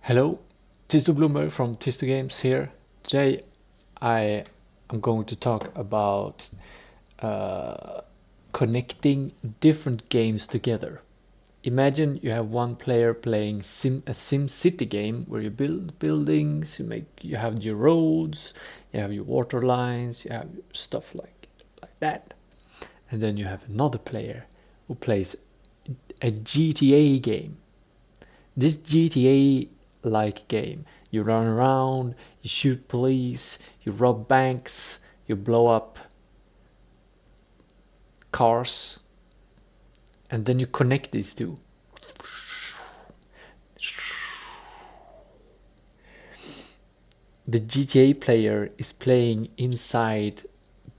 Hello, Tisto Bloomberg from Tisto Games here. Today I am going to talk about connecting different games together. Imagine you have one player playing a Sim City game where you build buildings, you have your roads, you have your water lines, you have stuff like that. And then you have another player who plays a GTA game. This GTA-like game, you run around, you shoot police, you rob banks, you blow up cars, and then you connect these two. The GTA player is playing inside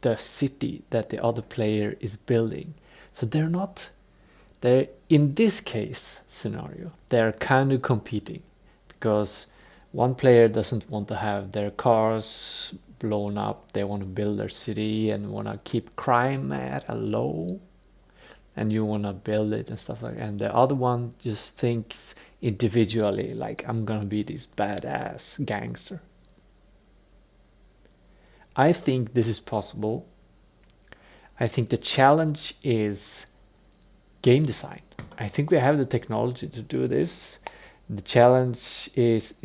the city that the other player is building. So they're in this case scenario, they're kind of competing because one player doesn't want to have their cars blown up. They want to build their city and want to keep crime at a low, and you want to build it and stuff like that. And the other one just thinks individually, like, I'm gonna be this badass gangster. I think this is possible. I think the challenge is game design. I think we have the technology to do this. The challenge is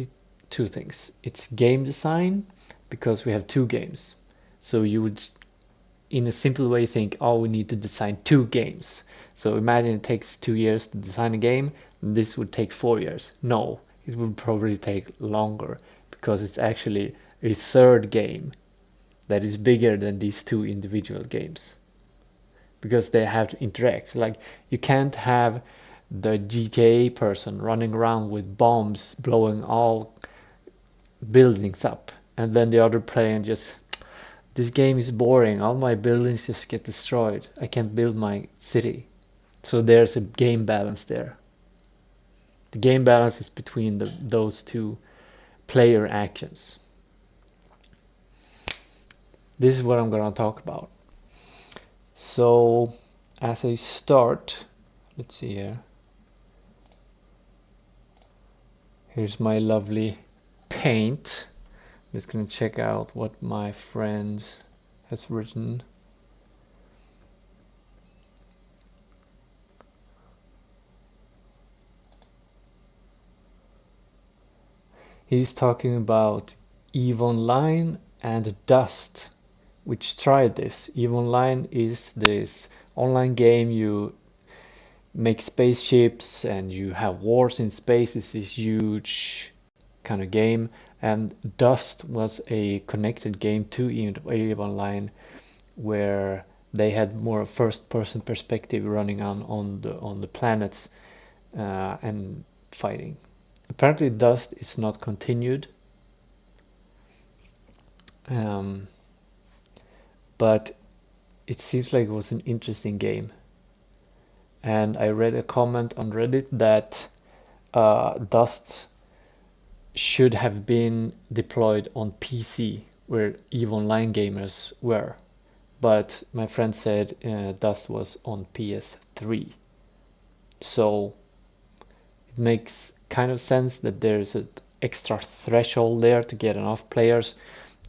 two things. It's game design, because we have two games. So you would, in a simple way, think, oh, we need to design two games. So imagine it takes 2 years to design a game. This would take 4 years. No, it would probably take longer, because it's actually a third game that is bigger than these two individual games, because they have to interact. Like, you can't have the GTA person running around with bombs blowing all buildings up, and then the other player just, this game is boring, all my buildings just get destroyed, I can't build my city. So there's a game balance there. The game balance is between those two player actions. This is what I'm gonna talk about. So as I start, let's see here. Here's my lovely paint. I'm just gonna check out what my friend has written. He's talking about EVE Online and Dust, which tried this. EVE Online is this online game. You make spaceships and you have wars in space. It's this huge kind of game. And Dust was a connected game to EVE Online, where they had more first-person perspective running on the planets and fighting. Apparently Dust is not continued, but it seems like it was an interesting game. And I read a comment on Reddit that Dust should have been deployed on PC, where EVE Online gamers were. But my friend said Dust was on PS3. So it makes kind of sense that there's an extra threshold there to get enough players,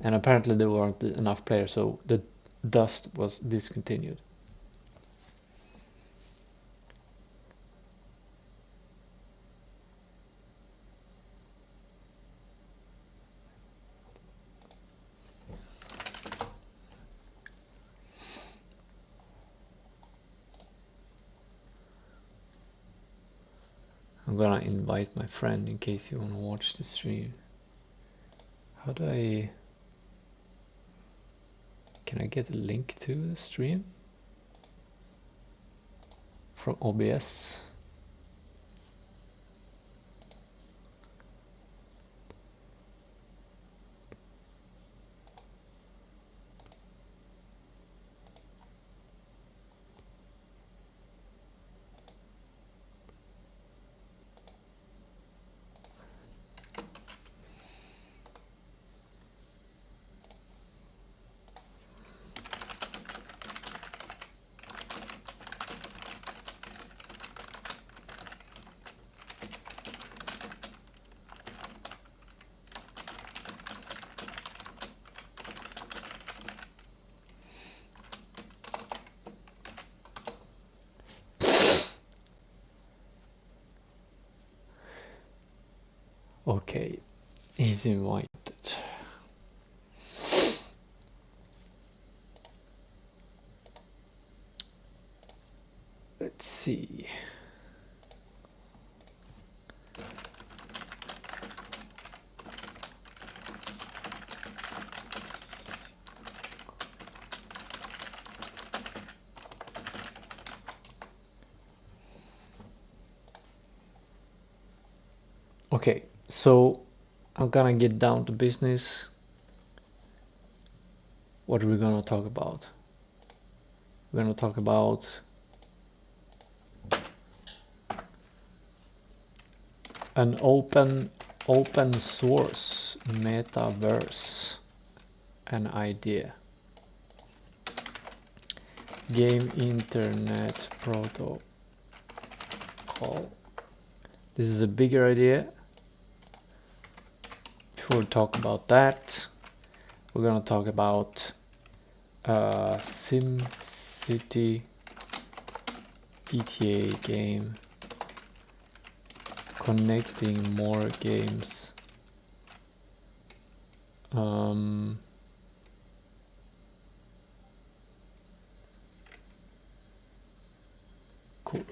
and apparently there weren't enough players, so the Dust was discontinued. I'm gonna invite my friend in case you wanna watch the stream. How do I... Can I get a link to the stream from OBS? Okay, he's invited. Let's see. Okay, so I'm gonna get down to business. What are we gonna talk about? We're gonna talk about an open source metaverse, an idea. Game Internet Protocol. This is a bigger idea. Before we talk about that, we're gonna talk about SimCity GTA game, connecting more games. Cool.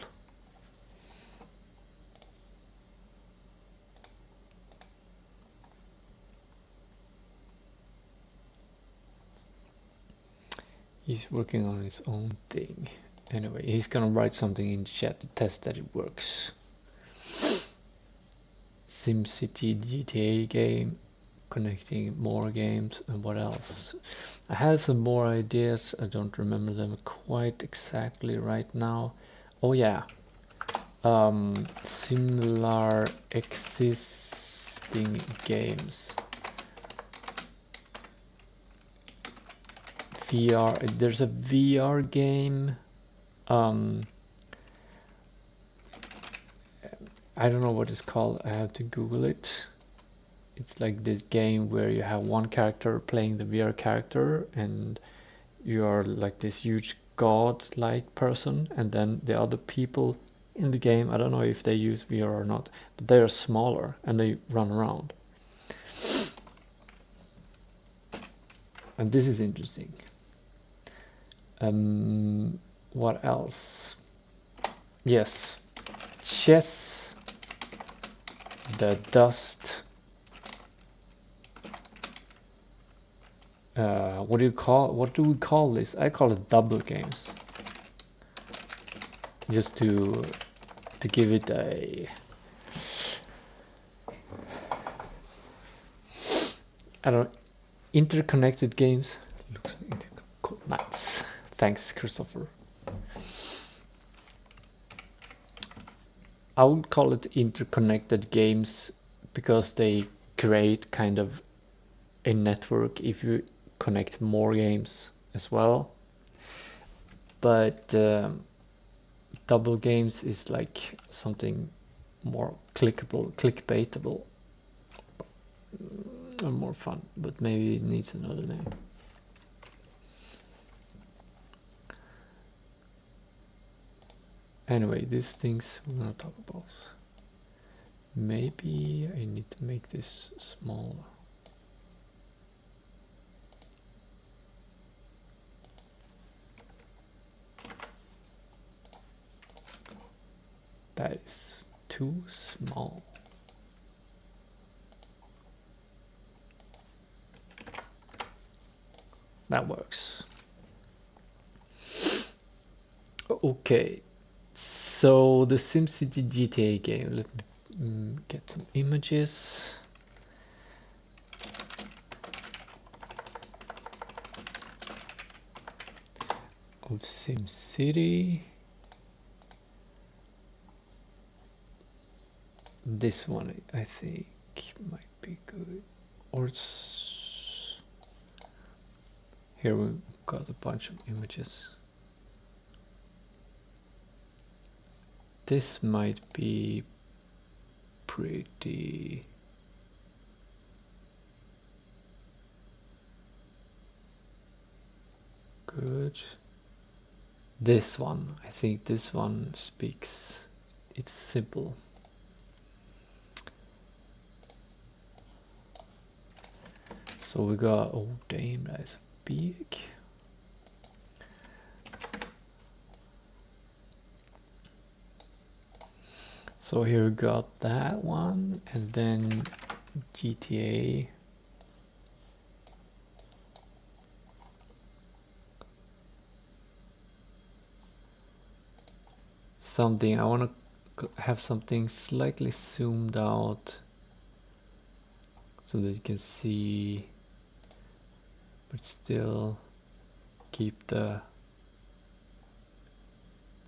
He's working on his own thing. Anyway, he's gonna write something in the chat to test that it works. SimCity GTA game, connecting more games, and what else? I had some more ideas. I don't remember them quite exactly right now. Oh yeah, similar existing games. VR. There's a VR game. I don't know what it's called. I have to Google it. It's like this game where you have one character playing the VR character, and you are like this huge god-like person, and then the other people in the game, I don't know if they use VR or not, but they are smaller and they run around. And this is interesting. What else? Yes, chess, the dust. What do we call this? I call it double games. Just to give it a, I don't know, interconnected games. Looks nice. Thanks, Christopher. I would call it interconnected games because they create kind of a network if you connect more games as well. But double games is like something more clickbaitable, and more fun, but maybe it needs another name. Anyway, these things we're gonna talk about. Maybe I need to make this smaller. That is too small. That works. Okay, so the SimCity GTA game. Let me get some images. Of SimCity. This one I think might be good. Or it's here we got a bunch of images. This might be pretty good. This one, I think this one speaks. It's simple. So we got, oh damn, that's big. So here we got that one, and then GTA. Something, I want to have something slightly zoomed out so that you can see, but still keep the,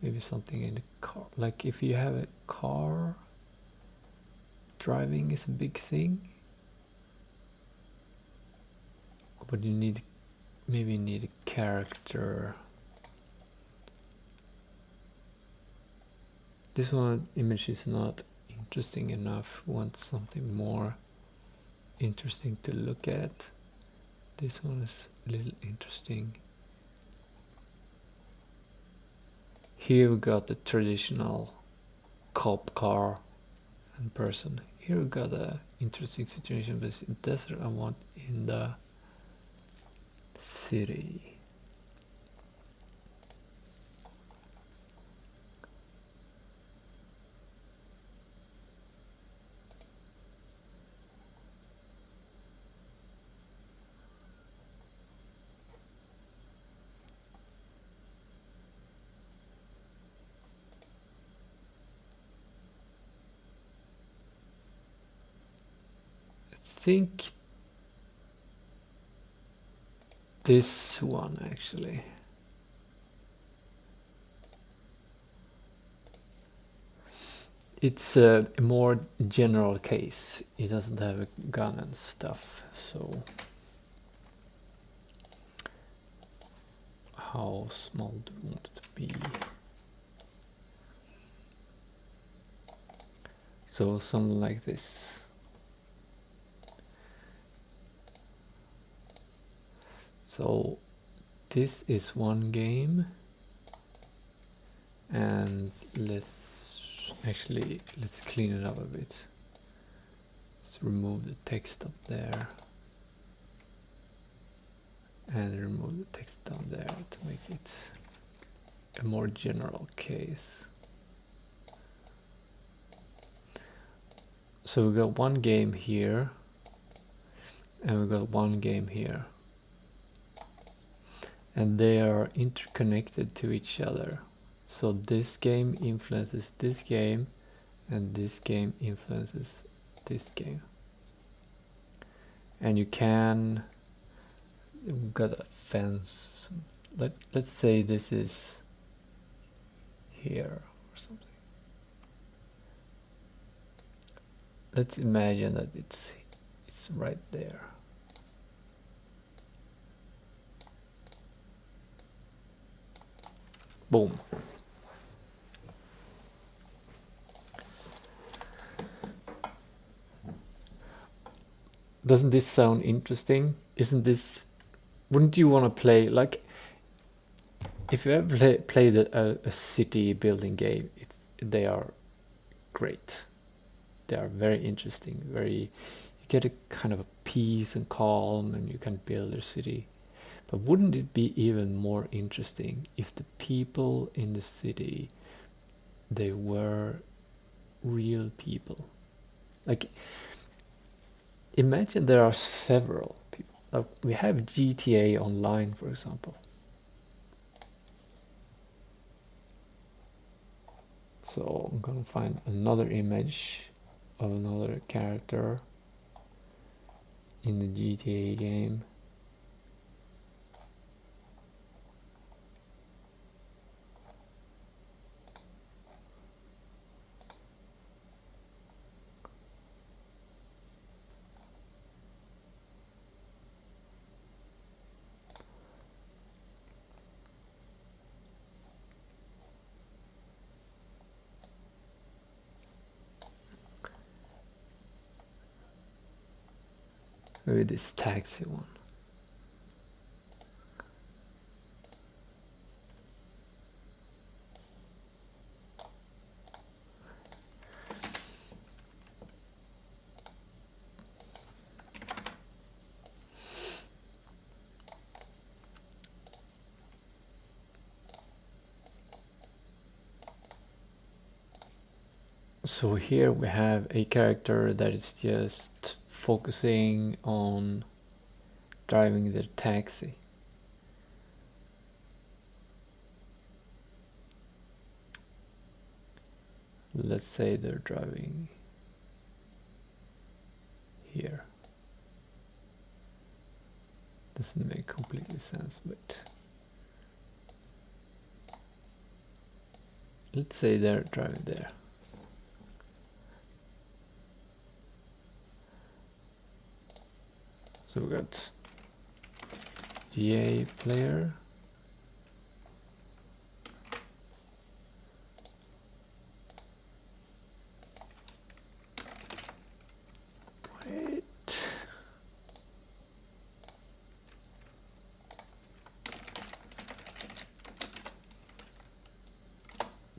maybe something in the car. Like if you have a car, driving is a big thing, but you need, maybe need a character. This one image is not interesting enough. Want something more interesting to look at. This one is a little interesting. Here we got the traditional cop car and person. Here we got a interesting situation, but in desert I want in the city. I think this one actually. It's a more general case. It doesn't have a gun and stuff, so how small do we want it to be? So something like this. So this is one game, and let's clean it up a bit. Let's remove the text up there and remove the text down there to make it a more general case. So we got one game here and we got one game here, and they are interconnected to each other. So this game influences this game and this game influences this game. And you can, we've got a fence. Let's say this is here or something. Let's imagine that it's right there. Boom. Doesn't this sound interesting? Isn't this, wouldn't you want to play, like, if you ever played a city building game, they are great. They are very interesting, you get a kind of a peace and calm, and you can build a city. But wouldn't it be even more interesting if the people in the city, they were real people? Like, imagine there are several people. Like we have GTA Online, for example. So I'm gonna find another image of another character in the GTA game. Maybe this taxi one. So here we have a character that is just focusing on driving the taxi. Let's say they're driving here. Doesn't make completely sense, but let's say they're driving there. So we got GA player. Wait.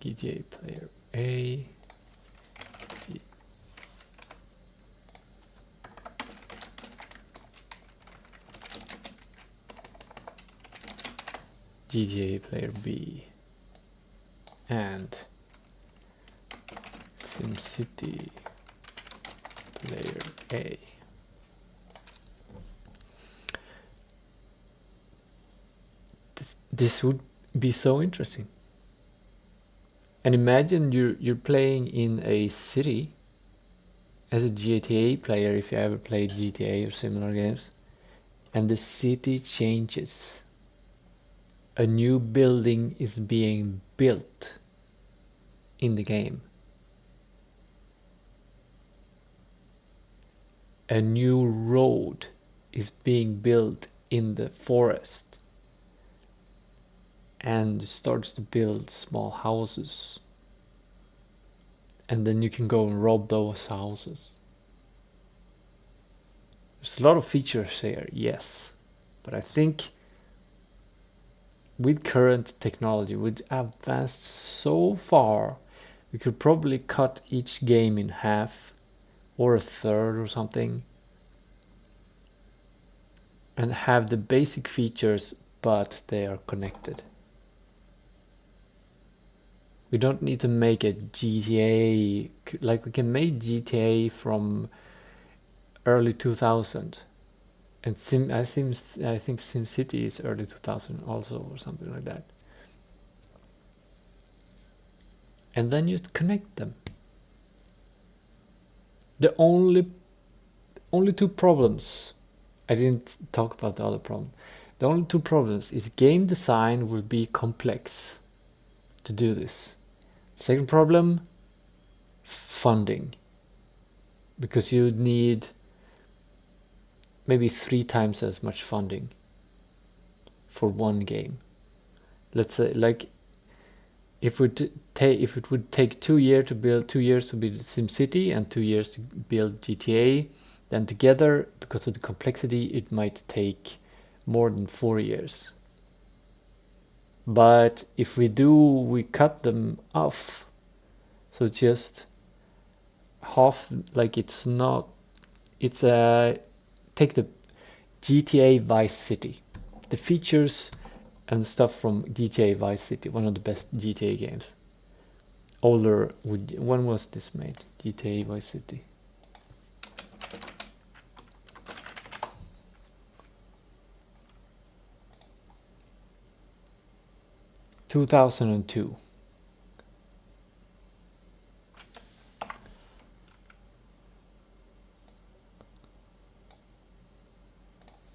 GTA player A. GTA player B. And SimCity player A. This would be so interesting. And imagine you're playing in a city as a GTA player, if you ever played GTA or similar games, and the city changes. A new building is being built in the game. A new road is being built in the forest and starts to build small houses. And then you can go and rob those houses. There's a lot of features here, yes. But I think with current technology, we've advanced so far, we could probably cut each game in half or a third or something and have the basic features, but they are connected. We don't need to make a GTA, like we can make GTA from early 2000. And I think SimCity is early 2000 also, or something like that. And then you connect them. The only two problems, I didn't talk about the other problem. The only two problems is game design will be complex to do this. Second problem, funding. Because you need maybe 3 times as much funding for one game. Let's say, like, if it would take 2 years to build SimCity and 2 years to build GTA, then together, because of the complexity, it might take more than 4 years. But if we cut them off, so just half, like it's take the GTA Vice City, the features and stuff from GTA Vice City, one of the best GTA games. When was this made? GTA Vice City. – 2002.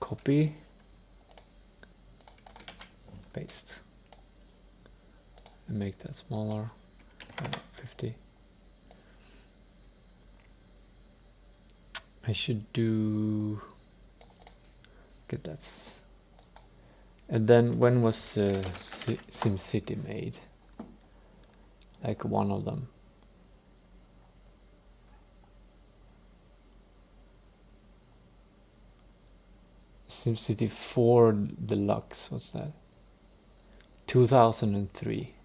Copy, paste, and make that smaller. 50. I should do. Get that. And then when was SimCity made? Like one of them. SimCity 4 Deluxe, what's that? 2003.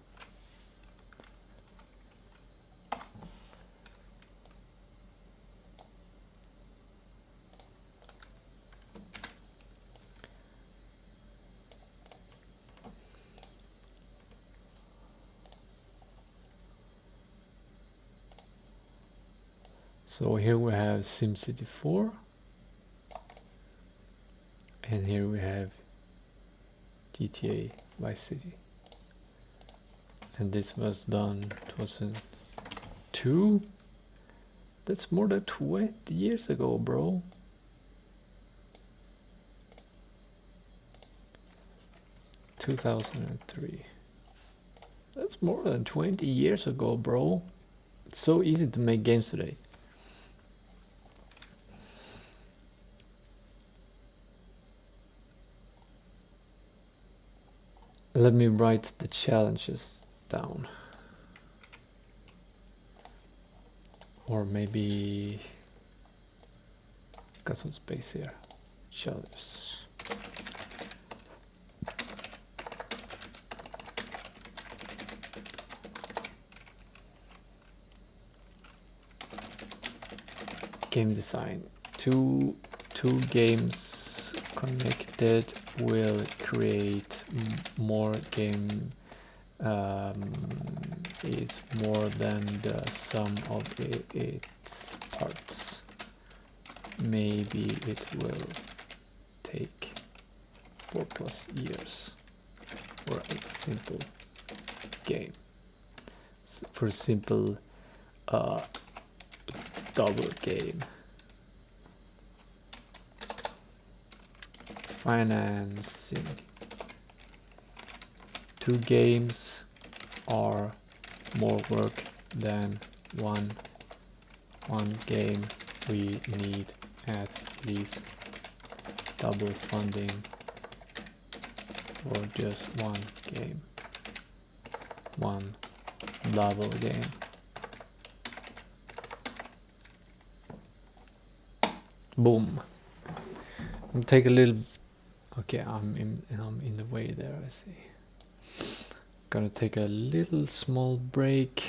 So here we have SimCity 4, and here we have GTA Vice City, and this was done 2002. That's more than 20 years ago, bro. (2003). That's more than 20 years ago, bro. It's so easy to make games today. Let me write the challenges down. Or maybe got some space here. Challenges. Game design. Two games connected will create more game. Is more than the sum of its parts. Maybe it will take 4+ years for a simple game. For a simple double game. Financing. 2 games are more work than one game. We need at least double funding for just one game. One double game. Boom. I'll take a little. Okay, I'm in the way there. I see. Gonna take a little small break.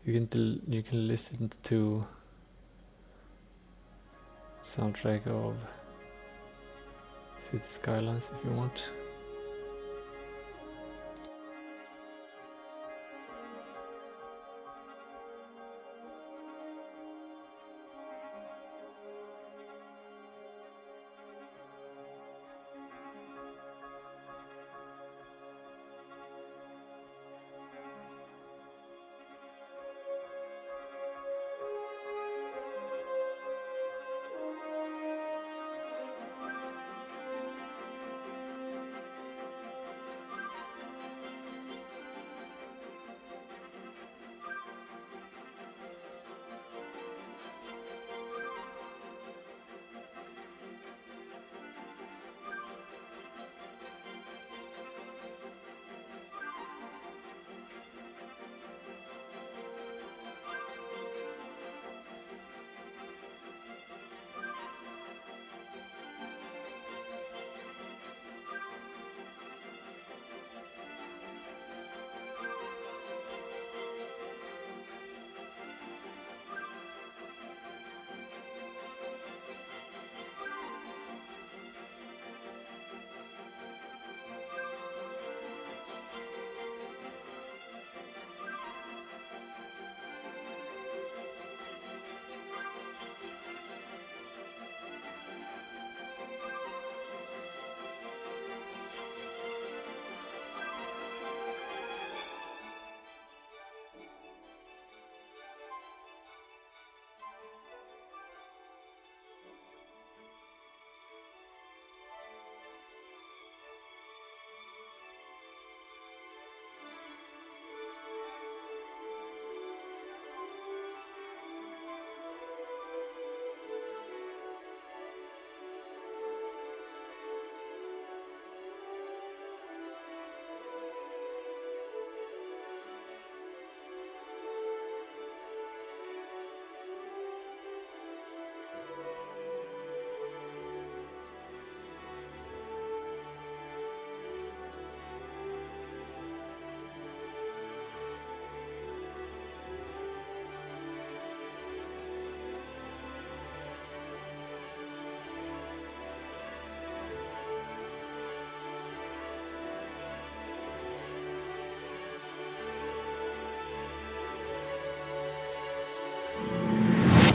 You can listen to soundtrack of City Skylines if you want.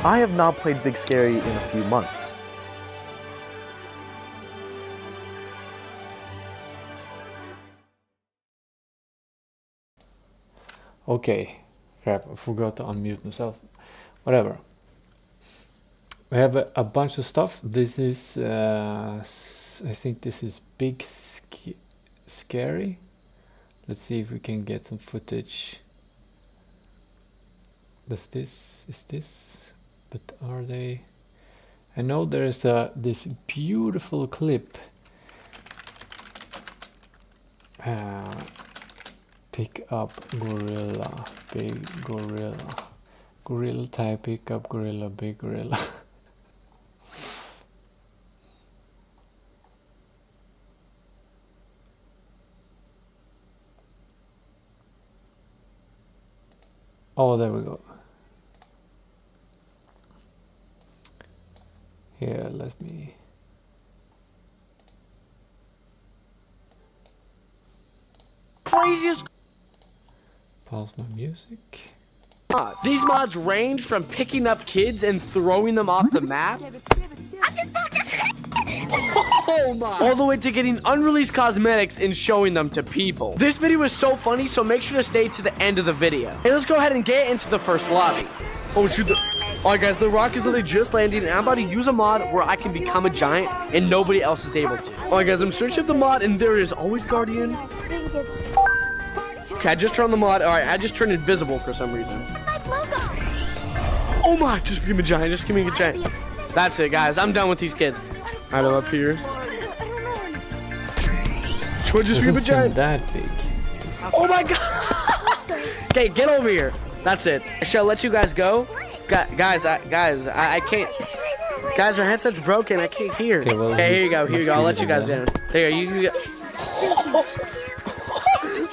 I have not played Big Scary in a few months. Okay, crap, I forgot to unmute myself. Whatever. We have a bunch of stuff. This is, I think this is Big Scary. Let's see if we can get some footage. Is this, but are they? I know there's this beautiful clip. Pick up gorilla, big gorilla. Gorilla type, pick up gorilla, big gorilla. Oh, there we go. Here, let me... Craziest Pause my music. mods. These mods range from picking up kids and throwing them off the map, oh my, all the way to getting unreleased cosmetics and showing them to people. This video is so funny, so make sure to stay to the end of the video. Hey, let's go ahead and get into the first lobby. Oh shoot, alright guys, the rock is literally just landing and I'm about to use a mod where I can become a giant and nobody else is able to. Alright guys, I'm searching up the mod and there is always Guardian. Okay, I just turned on the mod. Alright, I just turned invisible for some reason. Oh my, just became a giant, just give me a giant. That's it guys, I'm done with these kids. Alright, I'm up here. Should just became a giant. That big. Oh my god! Okay, get over here. That's it. Shall I let you guys go? Guys, I can't. Guys, our headset's broken. I can't hear. Okay, well, here you go. Here you go. I'll let you guys down. There you go.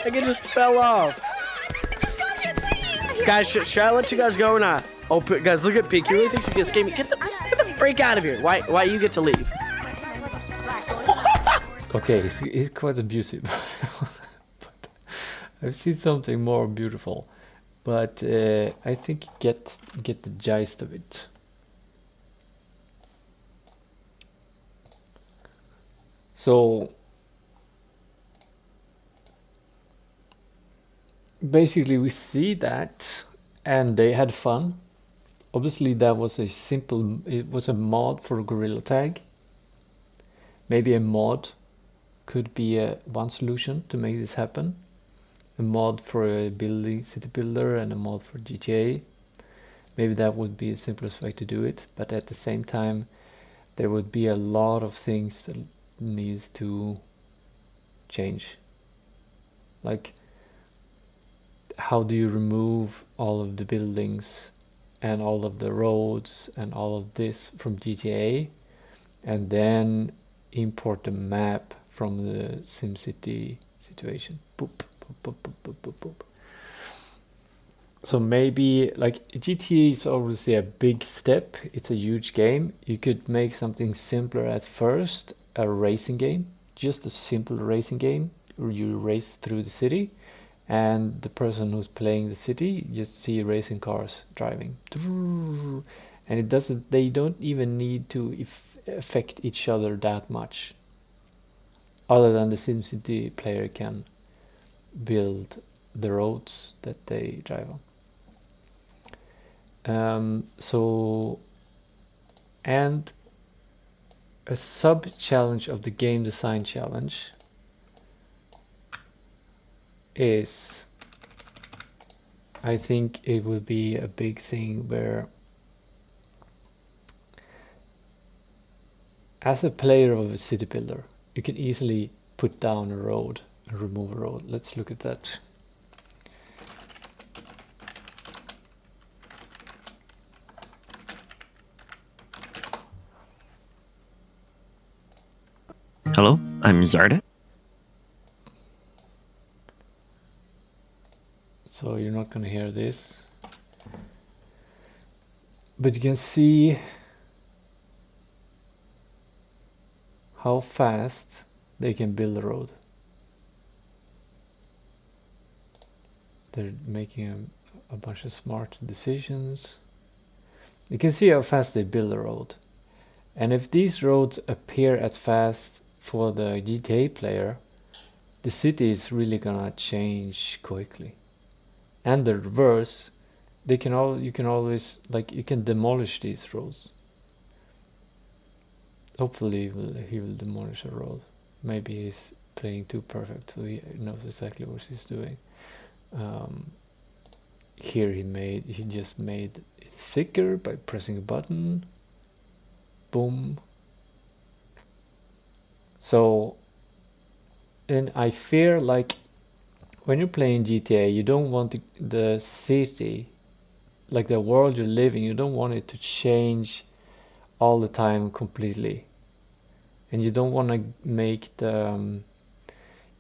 I just fell off. Guys, should I let you guys go or not? Oh, guys, look at Peek. He really thinks he can escape me. Get the freak out of here. Why you get to leave? Okay, he's quite abusive. But I've seen something more beautiful. But I think you get the gist of it. So basically we see that and they had fun. Obviously that was it was a mod for Gorilla Tag. Maybe a mod could be one solution to make this happen. A mod for a building city builder and a mod for GTA. Maybe that would be the simplest way to do it, but at the same time there would be a lot of things that needs to change. Like, how do you remove all of the buildings and all of the roads and all of this from GTA and then import the map from the SimCity situation? Boop, boop, boop, boop, boop, boop, boop. So maybe, like, GTA is obviously a big step. It's a huge game. You could make something simpler at first, a racing game, just a simple racing game where you race through the city and the person who's playing the city just see racing cars driving, and they don't even need to affect each other that much, other than the SimCity player can build the roads that they drive on. And a sub challenge of the game design challenge is, I think it will be a big thing where, as a player of a city builder, you can easily put down a road and remove a road. Let's look at that. Hello, I'm Zarda. So you're not going to hear this, but you can see how fast they can build a road. They're making a bunch of smart decisions. You can see how fast they build a road. And if these roads appear as fast for the GTA player, the city is really gonna change quickly. And the reverse, you can always, like, you can demolish these roads. Hopefully he will demolish a road. Maybe he's playing too perfect, so he knows exactly what he's doing. Here he just made it thicker by pressing a button. Boom. So, and I fear, like, when you're playing GTA, you don't want the city, like the world you're living, you don't want it to change all the time completely. And you don't want to make the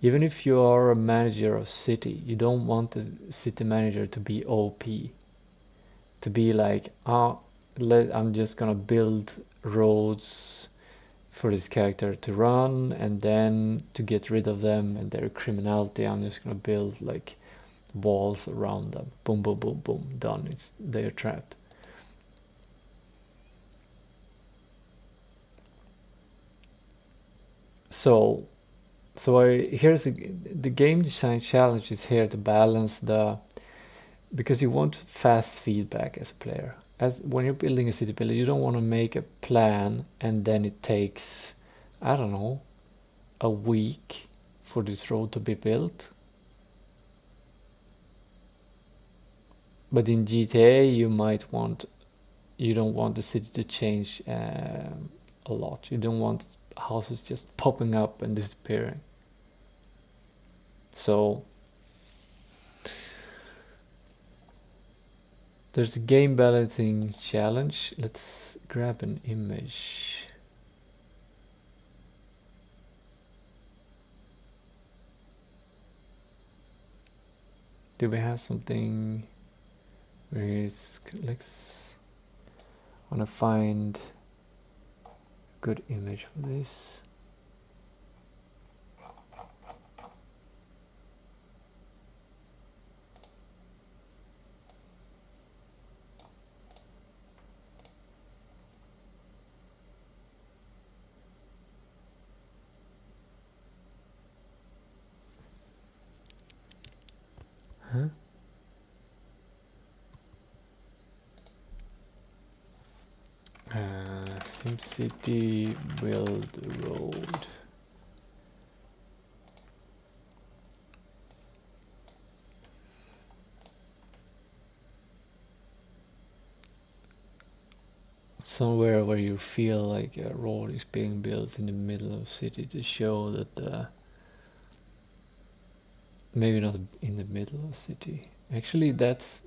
even if you are a manager of city, you don't want the city manager to be OP, to be like, I'm just gonna build roads for this character to run, and then to get rid of them and their criminality, I'm just gonna build like walls around them. Boom, boom, boom, boom, done. They're trapped. So here's the game design challenge is here to balance because you want fast feedback as a player. As when you're building a city builder, you don't want to make a plan and then it takes, I don't know, a week for this road to be built. But in GTA, you don't want the city to change a lot. You don't want houses just popping up and disappearing. So there's a game balancing challenge. Let's grab an image. Do we have something where he's, let's want to find a good image for this. Huh? SimCity build road. Somewhere where you feel like a road is being built in the middle of the city to show that maybe not in the middle of the city. Actually, that's...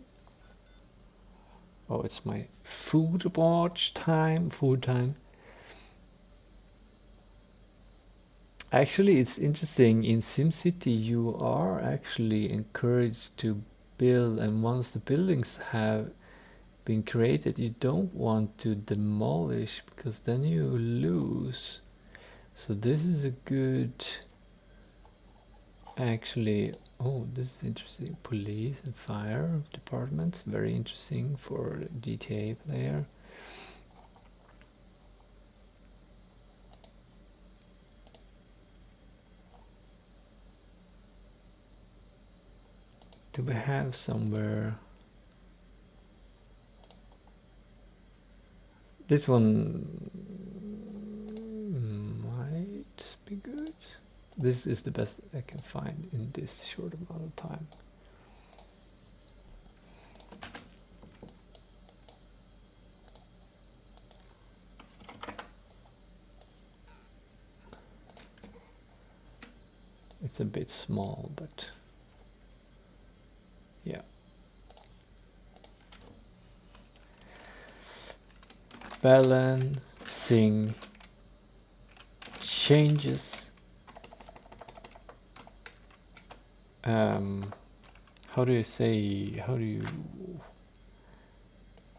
Oh, it's my food time. Actually, it's interesting. In SimCity, you are actually encouraged to build, and once the buildings have been created, you don't want to demolish because then you lose. So this is a good... Actually, oh, this is interesting. Police and fire departments, very interesting for a GTA player. Do we have somewhere? This one might be good. This is the best I can find in this short amount of time. It's a bit small, but yeah. Balancing changes. How do you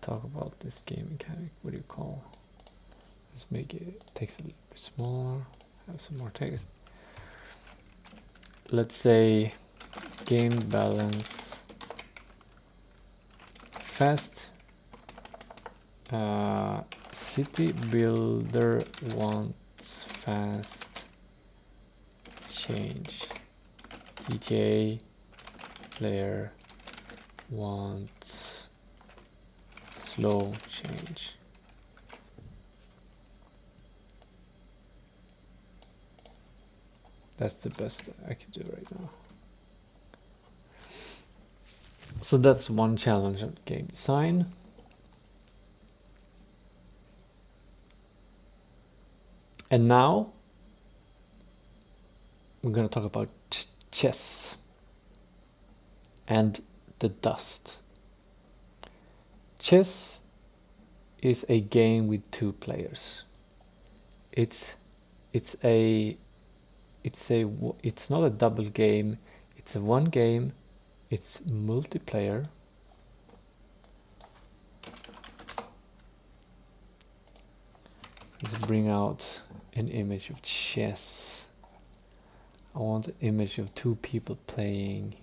talk about this game mechanic? What do you call? Let's make it text a little bit smaller, have some more text. Let's say game balance fast City builder wants fast change. GTA player wants slow change. That's the best I can do right now. So that's one challenge of game design. And now we're going to talk about chess and the dust. Chess is a game with 2 players. It's not a double game. It's a one game. It's multiplayer. Let's bring out an image of chess. I want an image of 2 people playing.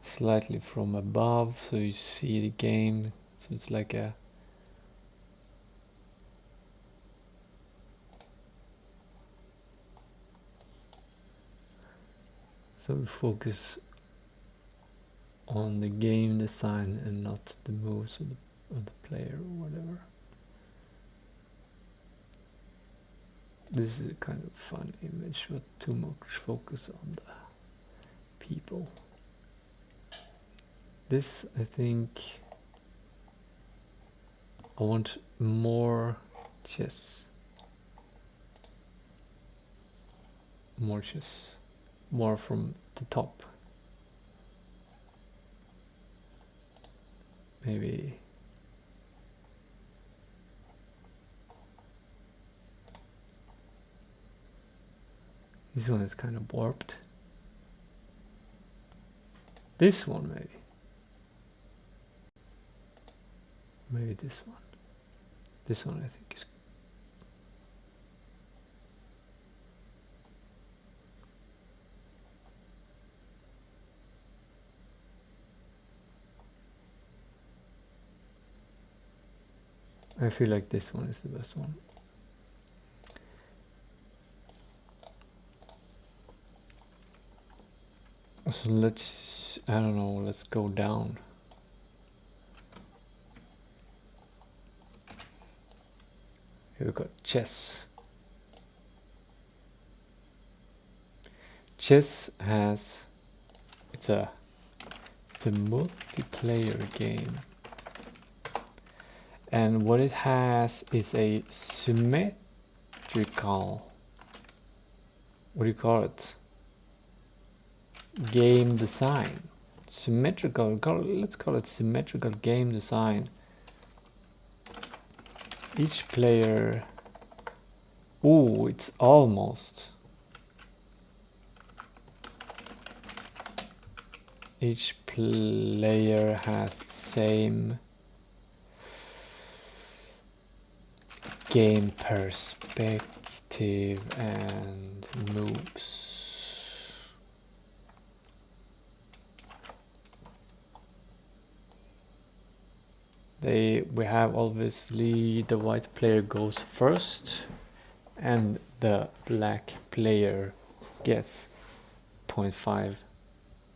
Slightly from above, so you see the game. So it's like a so we focus on the game design and not the moves of the player or whatever. This is a kind of fun image, but too much focus on the people. This, I think, I want more chess. More chess. More from the top. Maybe this one is kind of warped. This one maybe. Maybe this one. This one I think is I feel like this one is the best one. So let's, I don't know, let's go down. Here we got chess. Chess has, it's a multiplayer game. And what it has is a symmetrical, what do you call it? Game design. Symmetrical, let's call it symmetrical game design. Each player, ooh, it's almost. Each player has same game perspective and moves. We have obviously the white player goes first and the black player gets 0.5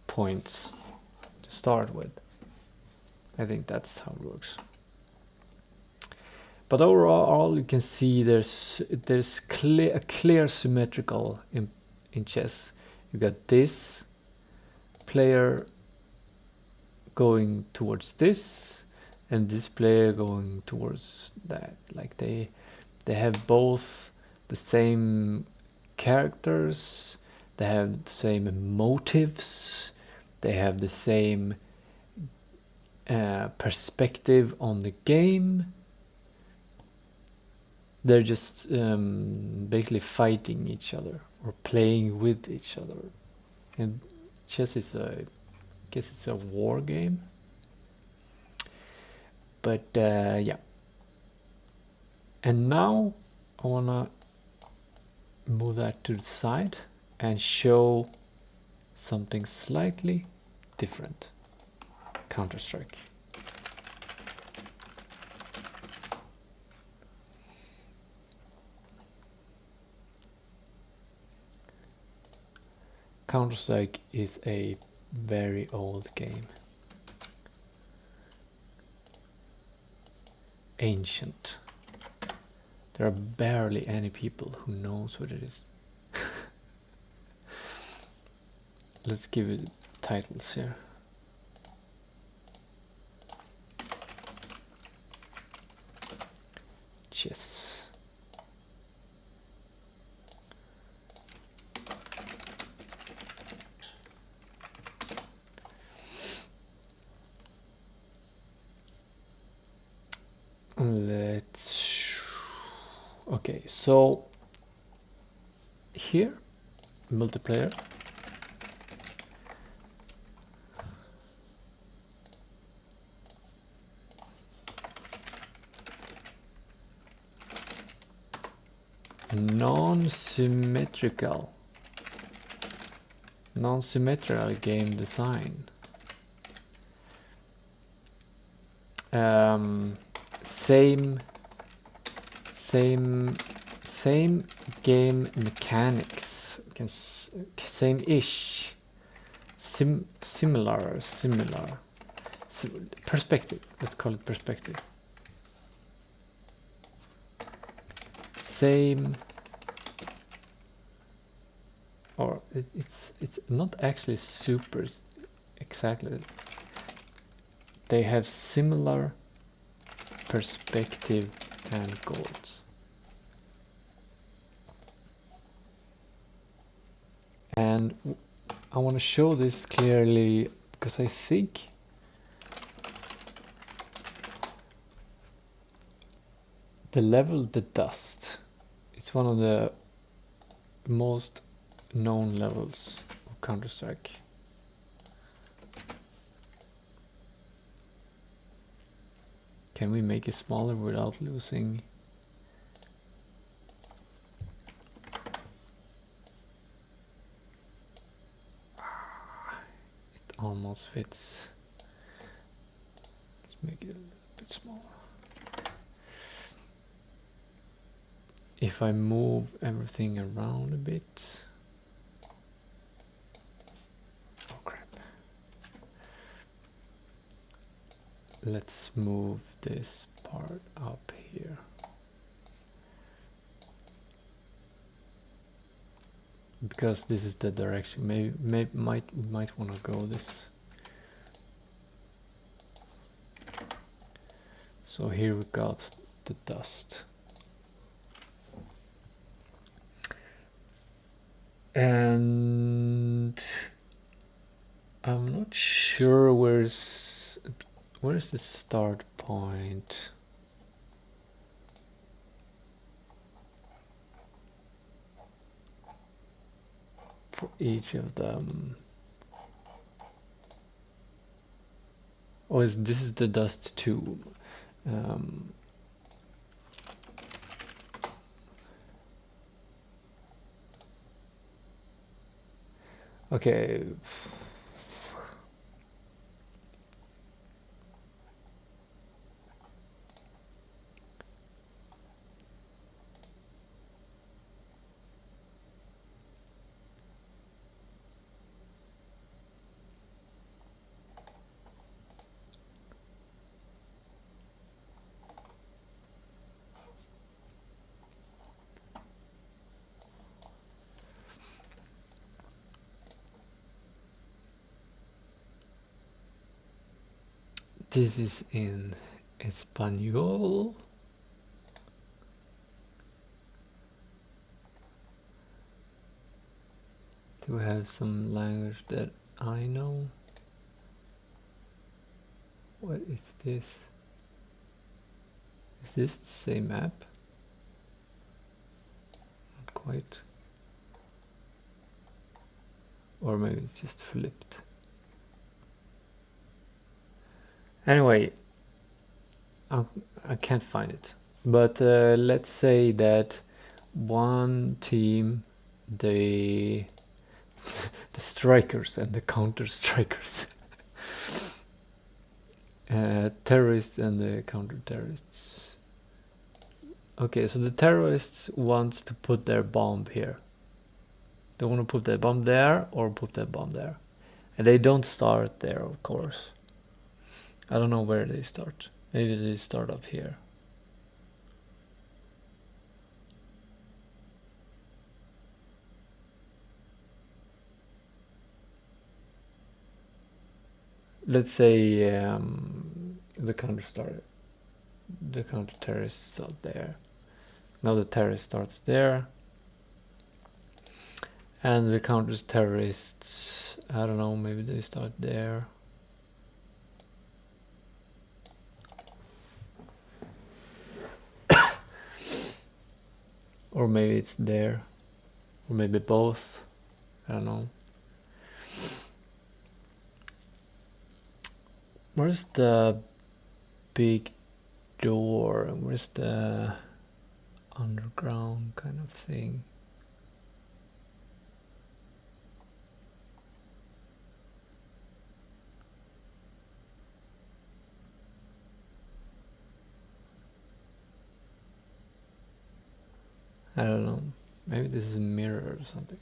points to start with. I think that's how it works. But overall, you can see there's a clear symmetrical in chess. You got this player going towards this, and this player going towards that. Like they have both the same characters, they have the same motives, they have the same perspective on the game. They're just basically fighting each other or playing with each other. And chess is I guess it's a war game. But yeah. And now I wanna move that to the side and show something slightly different. Counter-Strike. Counter-Strike is a very old game. Ancient. There are barely any people who knows what it is. Let's give it titles here. Chess. Okay, so here multiplayer. Non-symmetrical game design. Same game mechanics, same-ish, similar perspective. Let's call it perspective. Same, or it's not actually super exactly. They have similar perspective and goals. And I want to show this clearly because I think the level The Dust, it's one of the most known levels of Counter-Strike. Can we make it smaller without losing? It almost fits. Let's make it a little bit smaller. If I move everything around a bit. Oh crap. Let's move this part up here. Because this is the direction. Maybe might want to go this. So here we got The Dust. And I'm not sure where's the start point. For each of them. Oh, this is The Dust 2. Okay. This is in Espanol. Do we have some language that I know? What is this? Is this the same app? Not quite. Or maybe it's just flipped. Anyway, I can't find it. But let's say that one team, the strikers and the counter strikers, terrorists and the counter-terrorists. Okay, so the terrorists want to put their bomb here. They want to put their bomb there or put their bomb there. And they don't start there, of course. I don't know where they start. Maybe they start up here. Let's say the counter-terrorists start there. Now the terrorist starts there. And the counter-terrorists, I don't know, maybe they start there. Or maybe it's there. Or maybe both. I don't know. Where's the big door? Where's the underground kind of thing? I don't know. Maybe this is a mirror or something.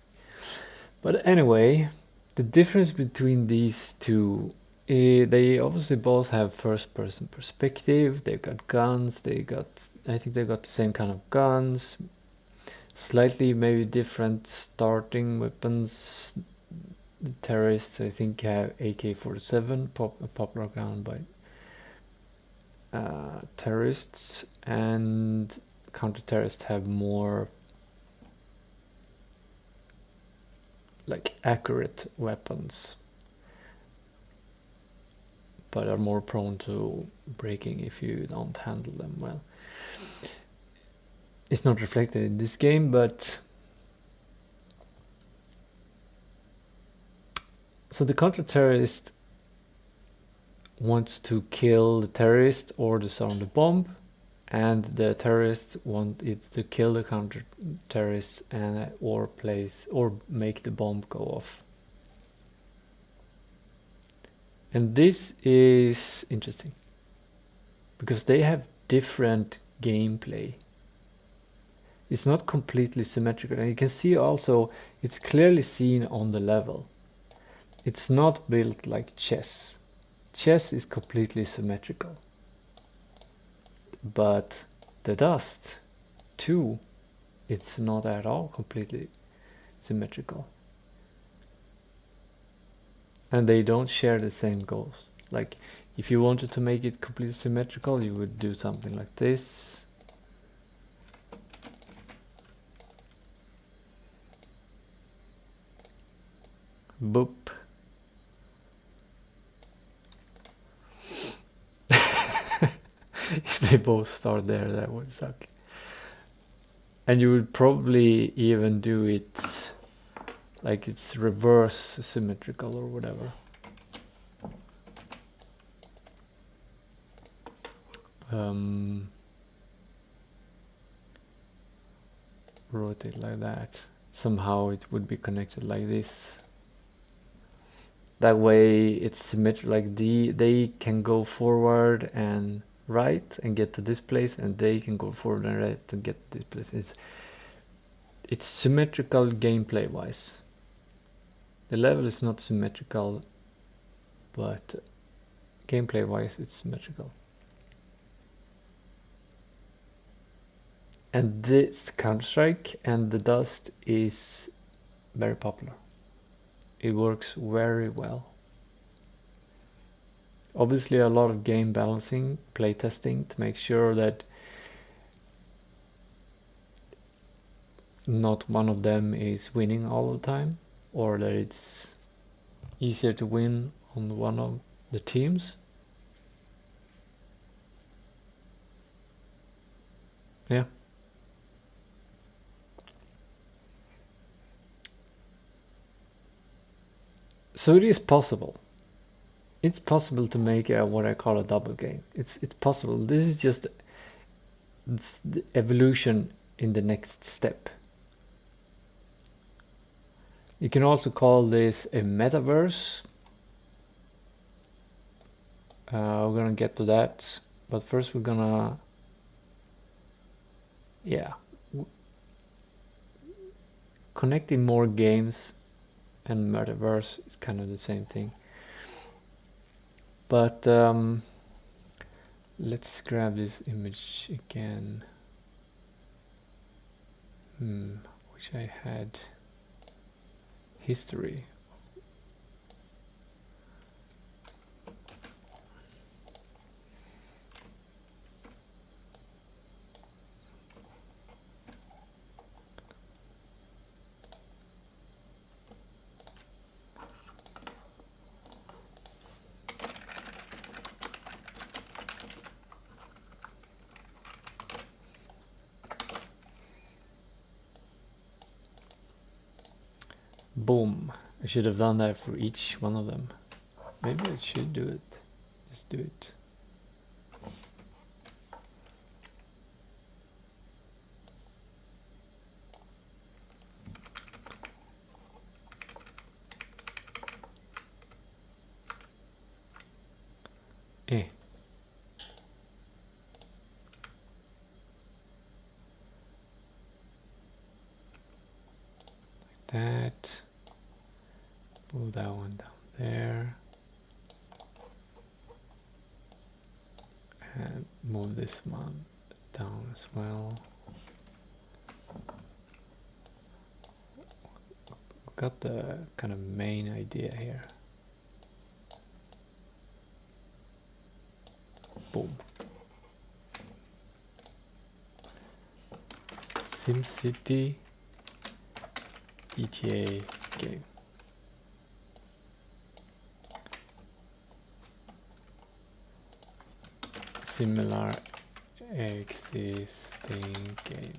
But anyway, the difference between these two, they obviously both have first-person perspective. They've got guns. I think they got the same kind of guns. Slightly maybe different starting weapons. The terrorists, I think, have AK-47, a popular gun by terrorists, and counter-terrorists have more like accurate weapons, but are more prone to breaking if you don't handle them well. It's not reflected in this game, but so the counter-terrorist wants to kill the terrorist or disarm the bomb, and the terrorists want it to kill the counter-terrorist and or make the bomb go off. And this is interesting because they have different gameplay. It's not completely symmetrical, and you can see also it's clearly seen on the level. It's not built like chess. Chess is completely symmetrical. But the Dust 2, it's not at all completely symmetrical. And they don't share the same goals. Like, if you wanted to make it completely symmetrical, you would do something like this. Boop. If they both start there, that would suck. And you would probably even do it like it's reverse symmetrical or whatever. Rotate like that. Somehow it would be connected like this. That way it's symmetrical, like they can go forward and right and get to this place, and they can go forward and right and get to this place. It's symmetrical gameplay wise. The level is not symmetrical, but gameplay wise it's symmetrical. And this Counter-Strike and the Dust is very popular. It works very well. Obviously a lot of game balancing, play testing to make sure that not one of them is winning all the time, or that it's easier to win on one of the teams. Yeah. So it is possible. It's possible to make what I call a double game. It's possible. This is just the evolution in the next step. You can also call this a metaverse. We're gonna get to that, but first we're gonna, yeah, connecting more games and metaverse is kind of the same thing. But let's grab this image again. Which I had history. Boom. I should have done that for each one of them. Maybe I should do it. Just do it. Eh. Like that. Move that one down there. And move this one down as well. Got the kind of main idea here. Boom. SimCity GTA game. Similar existing game.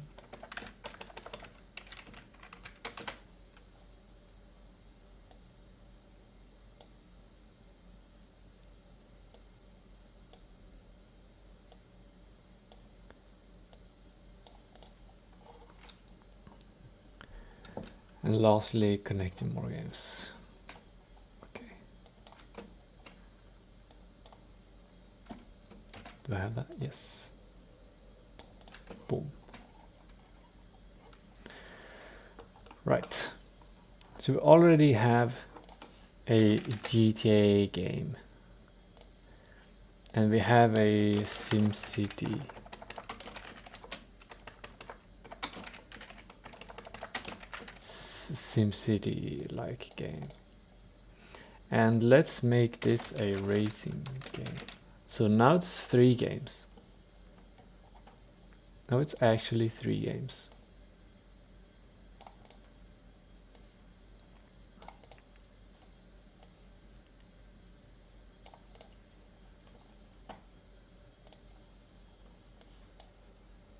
And lastly, connecting more games. Okay. Do I have that? Yes. Boom. Right. So we already have a GTA game. And we have a SimCity. SimCity-like game. And let's make this a racing game. So now it's 3 games. Now it's actually 3 games.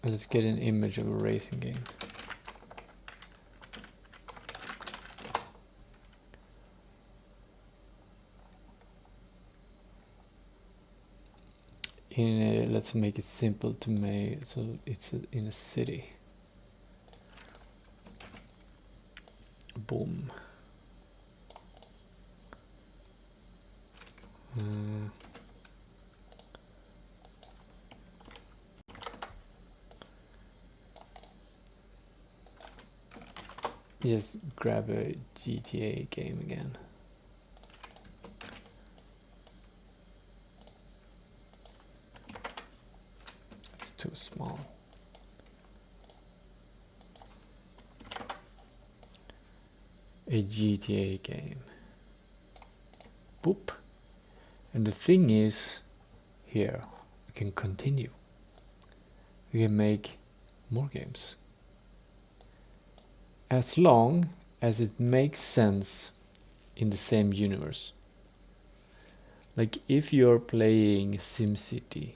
Let's get an image of a racing game. Let's make it simple to make, so it's in a city. Boom. Just grab a GTA game again. It's too small. A GTA game. Boop. And the thing is, here we can continue. We can make more games. As long as it makes sense in the same universe. Like if you're playing SimCity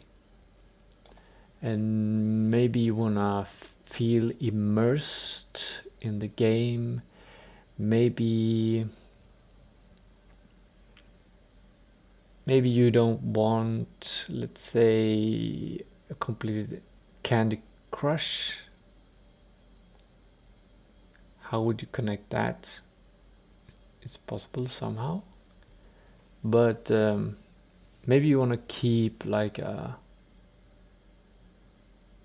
and maybe you wanna feel immersed in the game, maybe you don't want, let's say, a complete Candy Crush. How would you connect that? It's possible somehow, but maybe you want to keep like a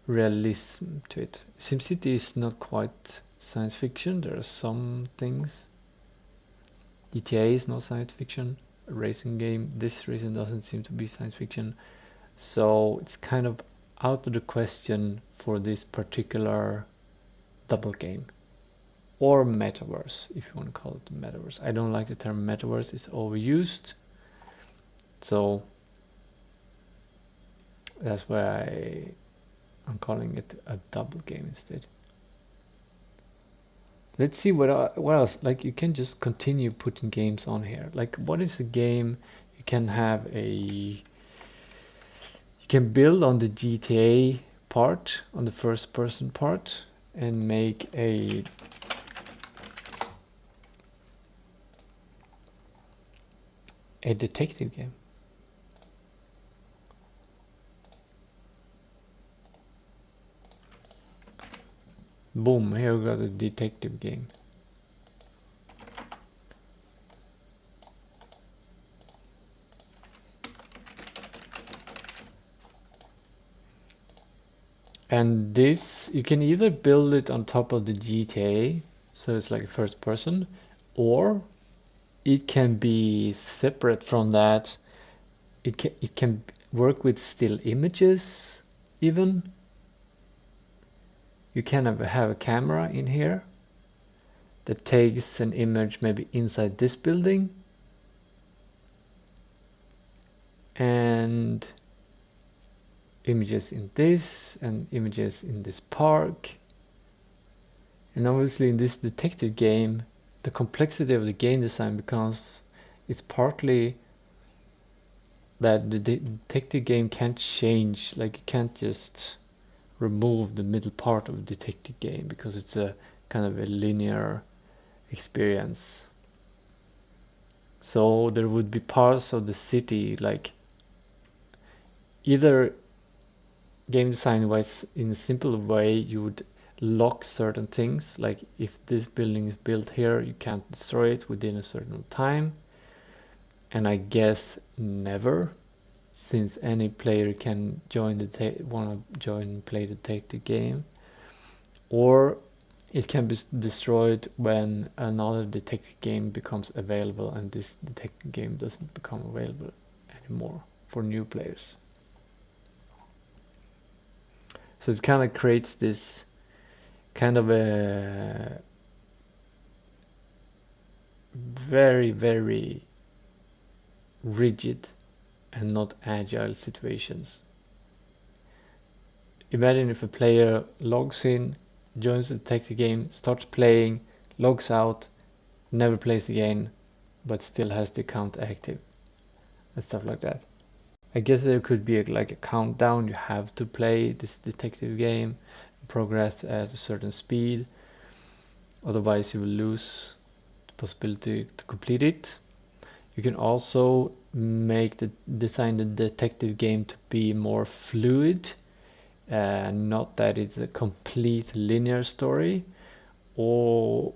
realism to it. SimCity is not quite science fiction. There are some things. GTA is not science fiction. A racing game. This racing doesn't seem to be science fiction. So it's kind of out of the question for this particular double game. Or metaverse, if you want to call it metaverse. I don't like the term metaverse. It's overused. So that's why I'm calling it a double game instead. Let's see what else. Like, you can just continue putting games on here. Like, what is a game you can have you can build on the GTA part, on the first person part, and make a detective game. Boom, here we got a detective game. And this, you can either build it on top of the GTA, so it's like first person, or it can be separate from that. It can work with still images even. You can have a camera in here that takes an image maybe inside this building and images in this and images in this park. And obviously in this detective game, the complexity of the game design, because it's partly that the detective game can't change, like you can't just remove the middle part of the detective game because it's a kind of a linear experience. So there would be parts of the city, like either game design wise, in a simple way, you would lock certain things, like if this building is built here, you can't destroy it within a certain time. And I guess never, since any player can join play the detective game, or it can be destroyed when another detective game becomes available and this detective game doesn't become available anymore for new players. So it kind of creates this kind of a very, very rigid and not agile situations. Imagine if a player logs in, joins the detective game, starts playing, logs out, never plays again, but still has the account active and stuff like that. I guess there could be like a countdown. You have to play this detective game, progress at a certain speed, otherwise you will lose the possibility to complete it. You can also design the detective game to be more fluid, not that it's a complete linear story, or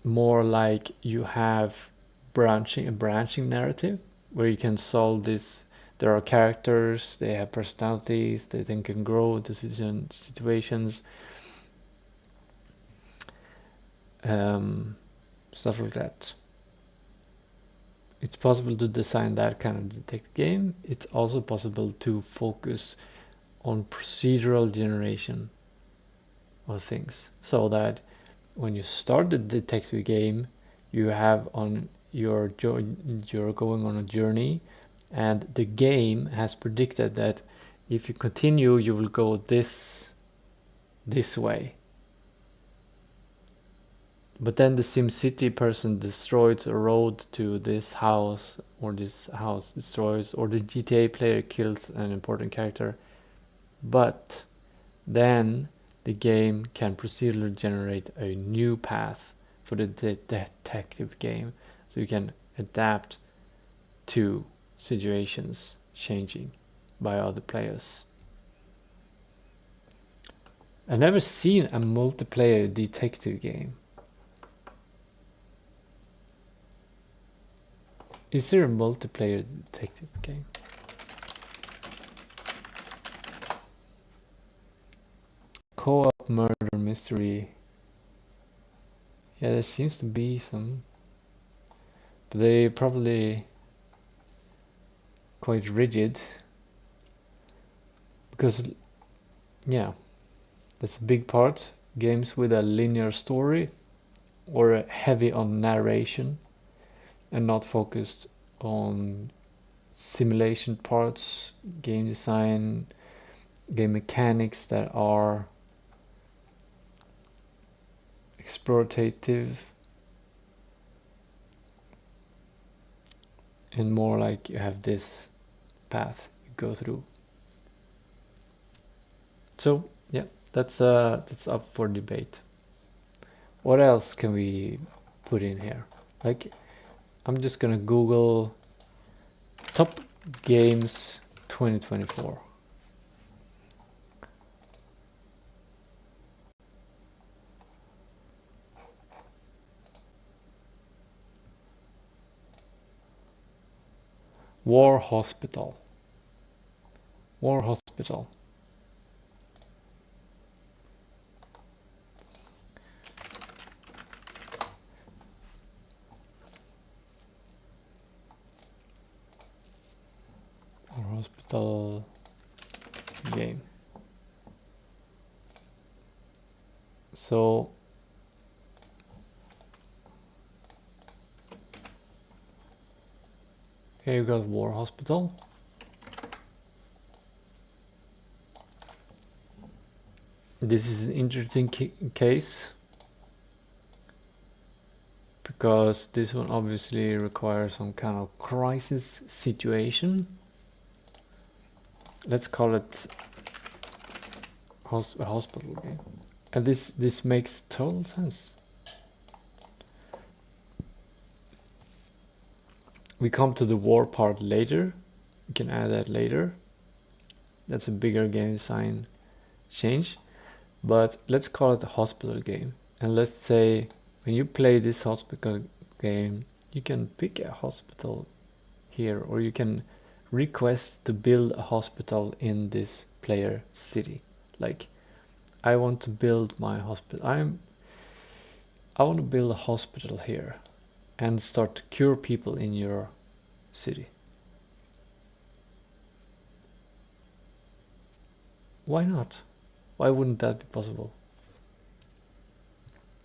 more like you have a branching narrative where you can solve this. There are characters, they have personalities, they then can grow decision situations, stuff like that. It's possible to design that kind of detective game. It's also possible to focus on procedural generation of things, so that when you start the detective game, you're going on a journey, and the game has predicted that if you continue, you will go this way. But then the SimCity person destroys a road to this house, or this house destroys, or the GTA player kills an important character. But then the game can procedurally generate a new path for the detective game, so you can adapt to situations changing by other players. I've never seen a multiplayer detective game. Is there a multiplayer detective game? co-op murder mystery. Yeah, there seems to be some, but they probably quite rigid because, yeah, that's a big part. Games with a linear story or heavy on narration and not focused on simulation parts, game design, game mechanics that are exploitative, and more like you have this path you go through. So yeah, that's up for debate. What else can we put in here? Like, I'm just gonna Google top games 2024. War Hospital. War Hospital. War Hospital game. So here you got War Hospital. This is an interesting case because this one obviously requires some kind of crisis situation. Let's call it a hospital game, and this makes total sense. We come to the war part later. We can add that later. That's a bigger game design change. But let's call it a hospital game. And let's say when you play this hospital game, you can pick a hospital here, or you can request to build a hospital in this player city. Like, I want to build my hospital. I want to build a hospital here and start to cure people in your city. Why not? Why wouldn't that be possible?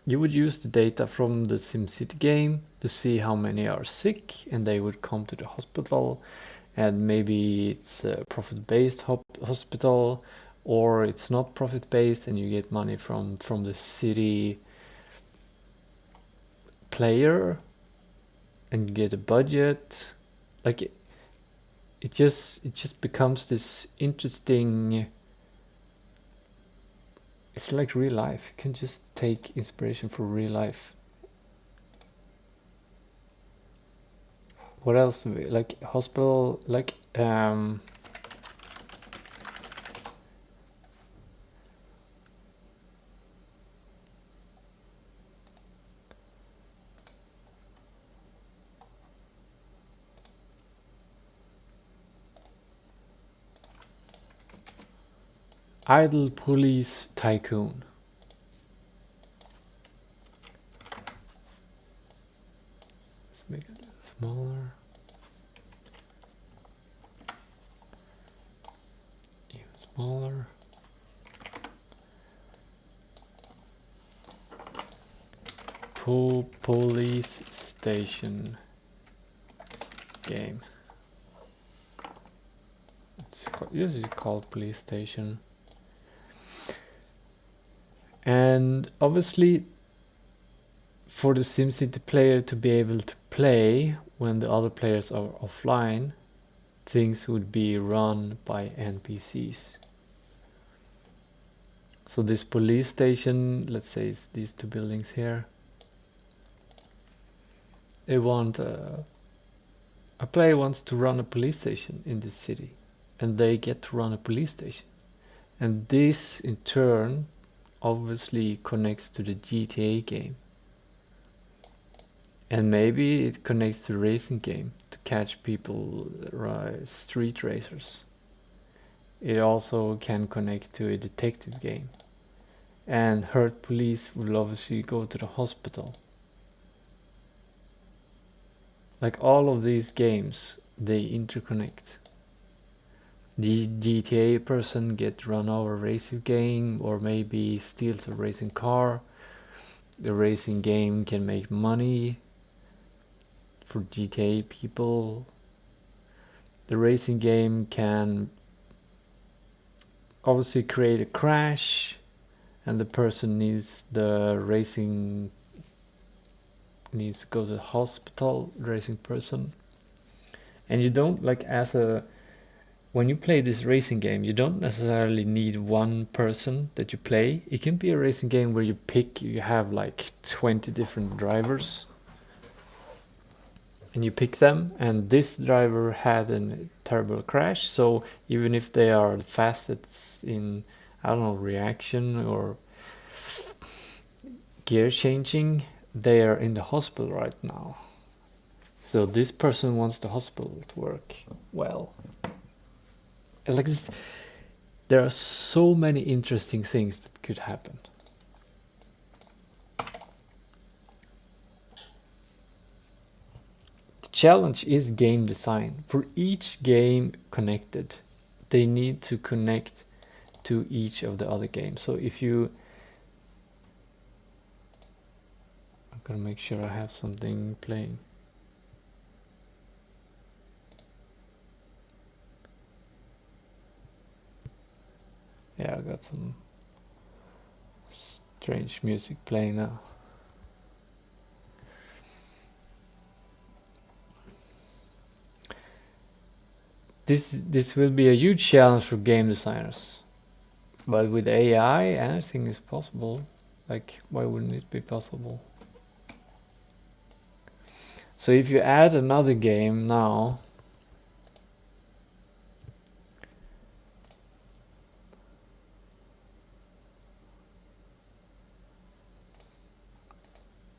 You would use the data from the SimCity game to see how many are sick, and they would come to the hospital, and maybe it's a profit-based hospital, or it's not profit-based and you get money from the city player and you get a budget. Like, it just becomes this interesting. It's like real life. You can just take inspiration from real life. What else do we like? Hospital, like idle police tycoon. Let's make it a little smaller. Even smaller. Police station game. It's usually called police station. And obviously, for the SimCity player to be able to play when the other players are offline, things would be run by NPCs. So this police station, let's say it's these two buildings here. They want a player wants to run a police station in this city, and they get to run a police station. And this in turn obviously connects to the GTA game. And maybe it connects to the racing game to catch people, street racers. It also can connect to a detective game. and hurt police will obviously go to the hospital. Like all of these games, they interconnect. The GTA person get run over racing game, or maybe steals a racing car. The racing game can make money for GTA people. The racing game can obviously create a crash, and the person needs to go to the hospital, the racing person. And you don't, like, when you play this racing game, you don't necessarily need one person that you play. It can be a racing game where you have like 20 different drivers, and you pick them, and this driver had a terrible crash, so even if they are the fastest in, I don't know, reaction or gear changing, they are in the hospital right now. So this person wants the hospital to work well. And like this, there are so many interesting things that could happen. The challenge is game design. For each game connected, they need to connect to each of the other games. So if you, I'm gonna make sure I have something playing. Yeah, I got some strange music playing now. This will be a huge challenge for game designers. But with AI, anything is possible. Like, why wouldn't it be possible? So if you add another game now,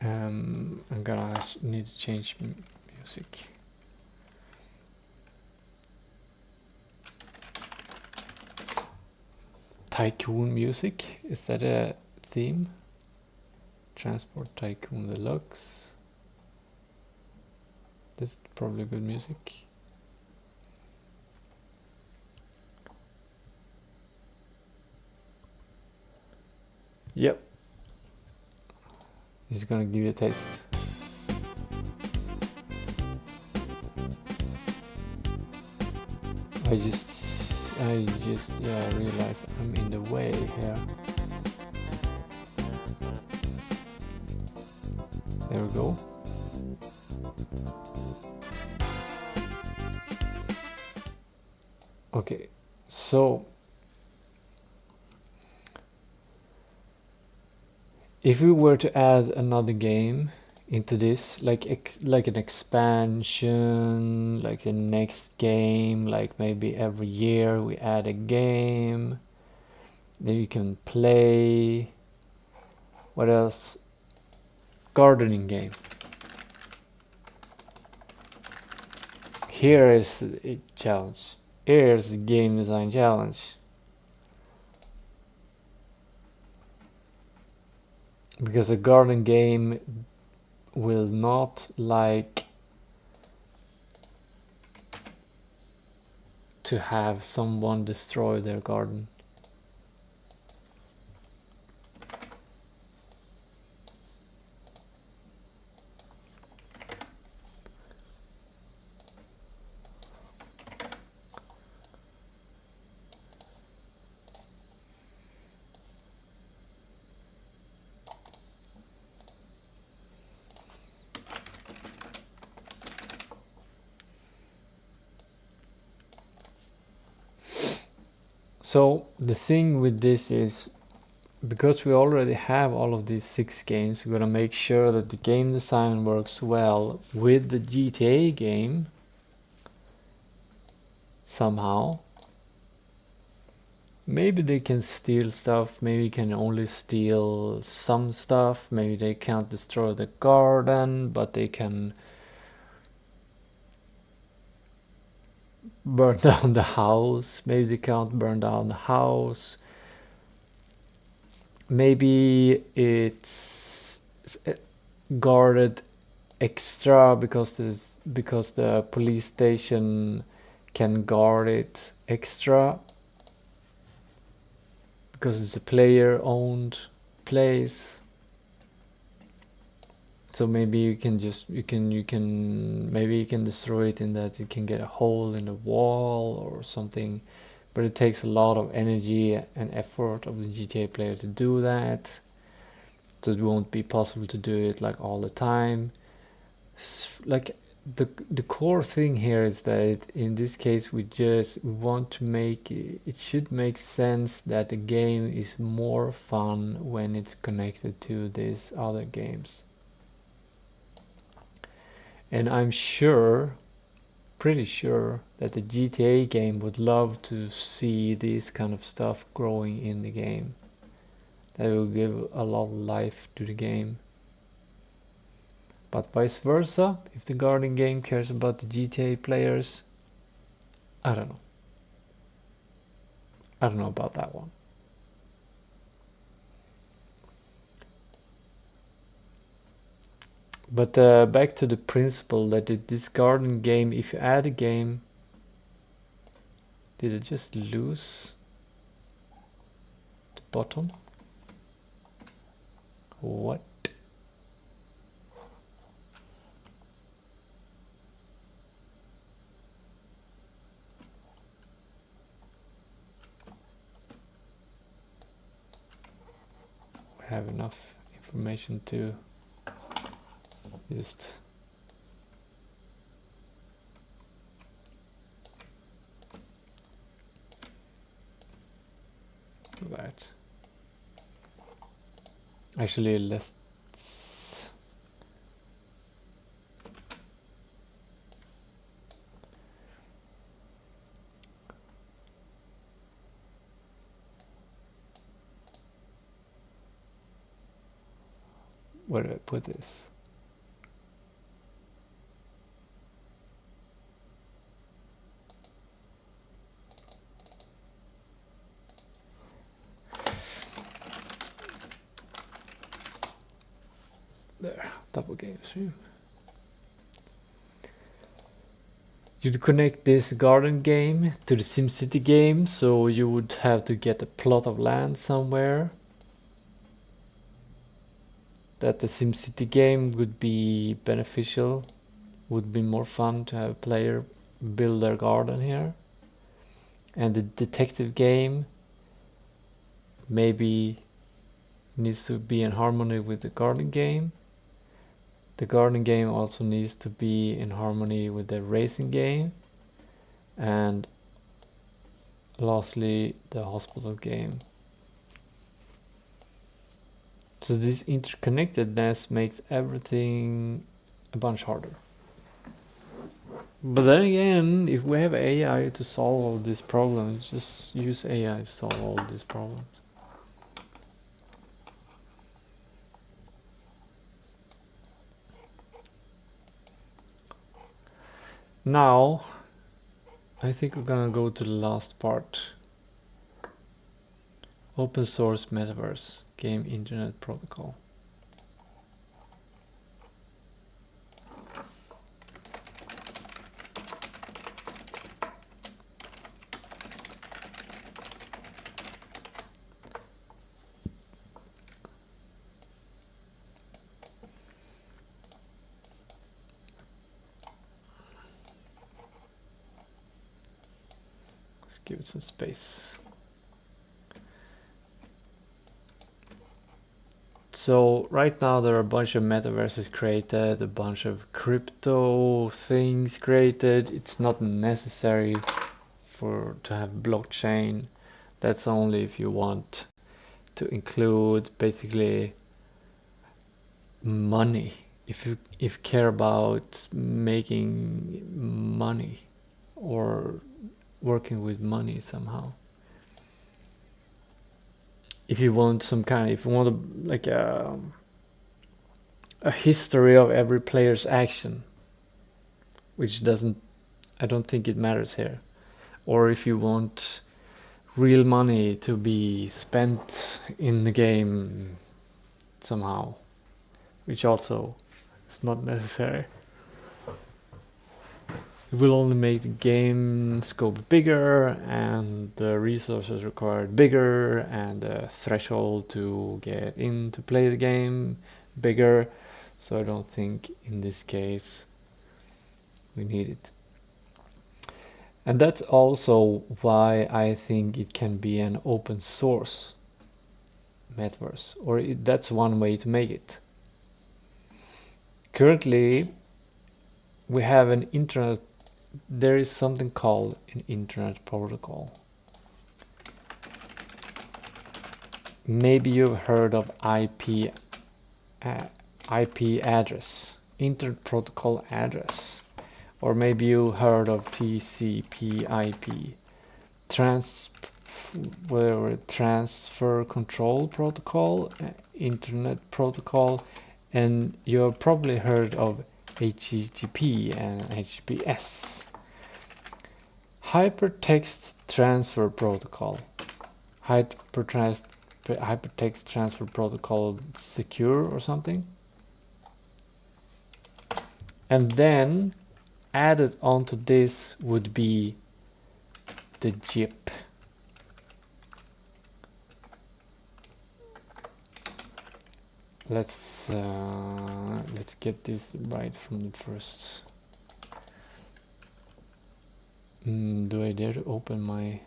I'm gonna need to change music. Tycoon music, is that a theme? Transport Tycoon Deluxe. This is probably good music. Yep. He's gonna give you a taste. I just realized I'm in the way here. There we go. Okay, so if we were to add another game into this, like an expansion, like a next game, like maybe every year we add a game that you can play. What else? Gardening game. Here is a challenge. Here's a game design challenge. Because a garden game will not like to have someone destroy their garden. So the thing with this is, because we already have all of these 6 games, we're gonna make sure that the game design works well with the GTA game somehow. Maybe they can steal stuff, maybe can only steal some stuff, maybe they can't destroy the garden, but they can burn down the house. Maybe they can't burn down the house. maybe it's guarded extra because the police station can guard it extra because it's a player owned place. So maybe you can maybe you can destroy it in that you can get a hole in the wall or something, but it takes a lot of energy and effort of the GTA player to do that. So it won't be possible to do it like all the time. Like the core thing here is that in this case we want to make it should make sense that the game is more fun when it's connected to these other games. And I'm pretty sure that the GTA game would love to see this kind of stuff growing in the game. That will give a lot of life to the game. But vice versa, if the garden game cares about the GTA players, I don't know. I don't know about that one. But back to the principle that this garden game, if you add a game, did it just lose the bottom? What? We have enough information to just do that. Actually, let's where did I put this? There, double game stream. You'd connect this garden game to the SimCity game, so you would have to get a plot of land somewhere. That the SimCity game would be beneficial, would be more fun to have a player build their garden here. And the detective game maybe needs to be in harmony with the garden game. The garden game also needs to be in harmony with the racing game. And lastly, the hospital game. So this interconnectedness makes everything a bunch harder. But then again, if we have AI to solve all these problems, just use AI to solve all these problems. Now, I think we're gonna go to the last part. Open source metaverse game internet protocol. Let's give it some space. So right now there are a bunch of metaverses created, a bunch of crypto things created. It's not necessary to have blockchain. That's only if you want to include basically money. If you care about making money or working with money somehow. If you want if you want like a history of every player's action, which I don't think it matters here. Or if you want real money to be spent in the game somehow, which also is not necessary. It will only make the game scope bigger and the resources required bigger and the threshold to get in to play the game bigger. So I don't think in this case we need it. And that's also why I think it can be an open source metaverse, or that's one way to make it. Currently, we have an internet. There is something called an internet protocol. Maybe you've heard of IP address, internet protocol address, or maybe you heard of TCP/IP, transfer control protocol, internet protocol, and you've probably heard of HTTP and HTTPS. Hypertext transfer protocol. Hypertext transfer protocol secure or something. And then added onto this would be the JIP. Let's get this right from the first. Do I dare to open my?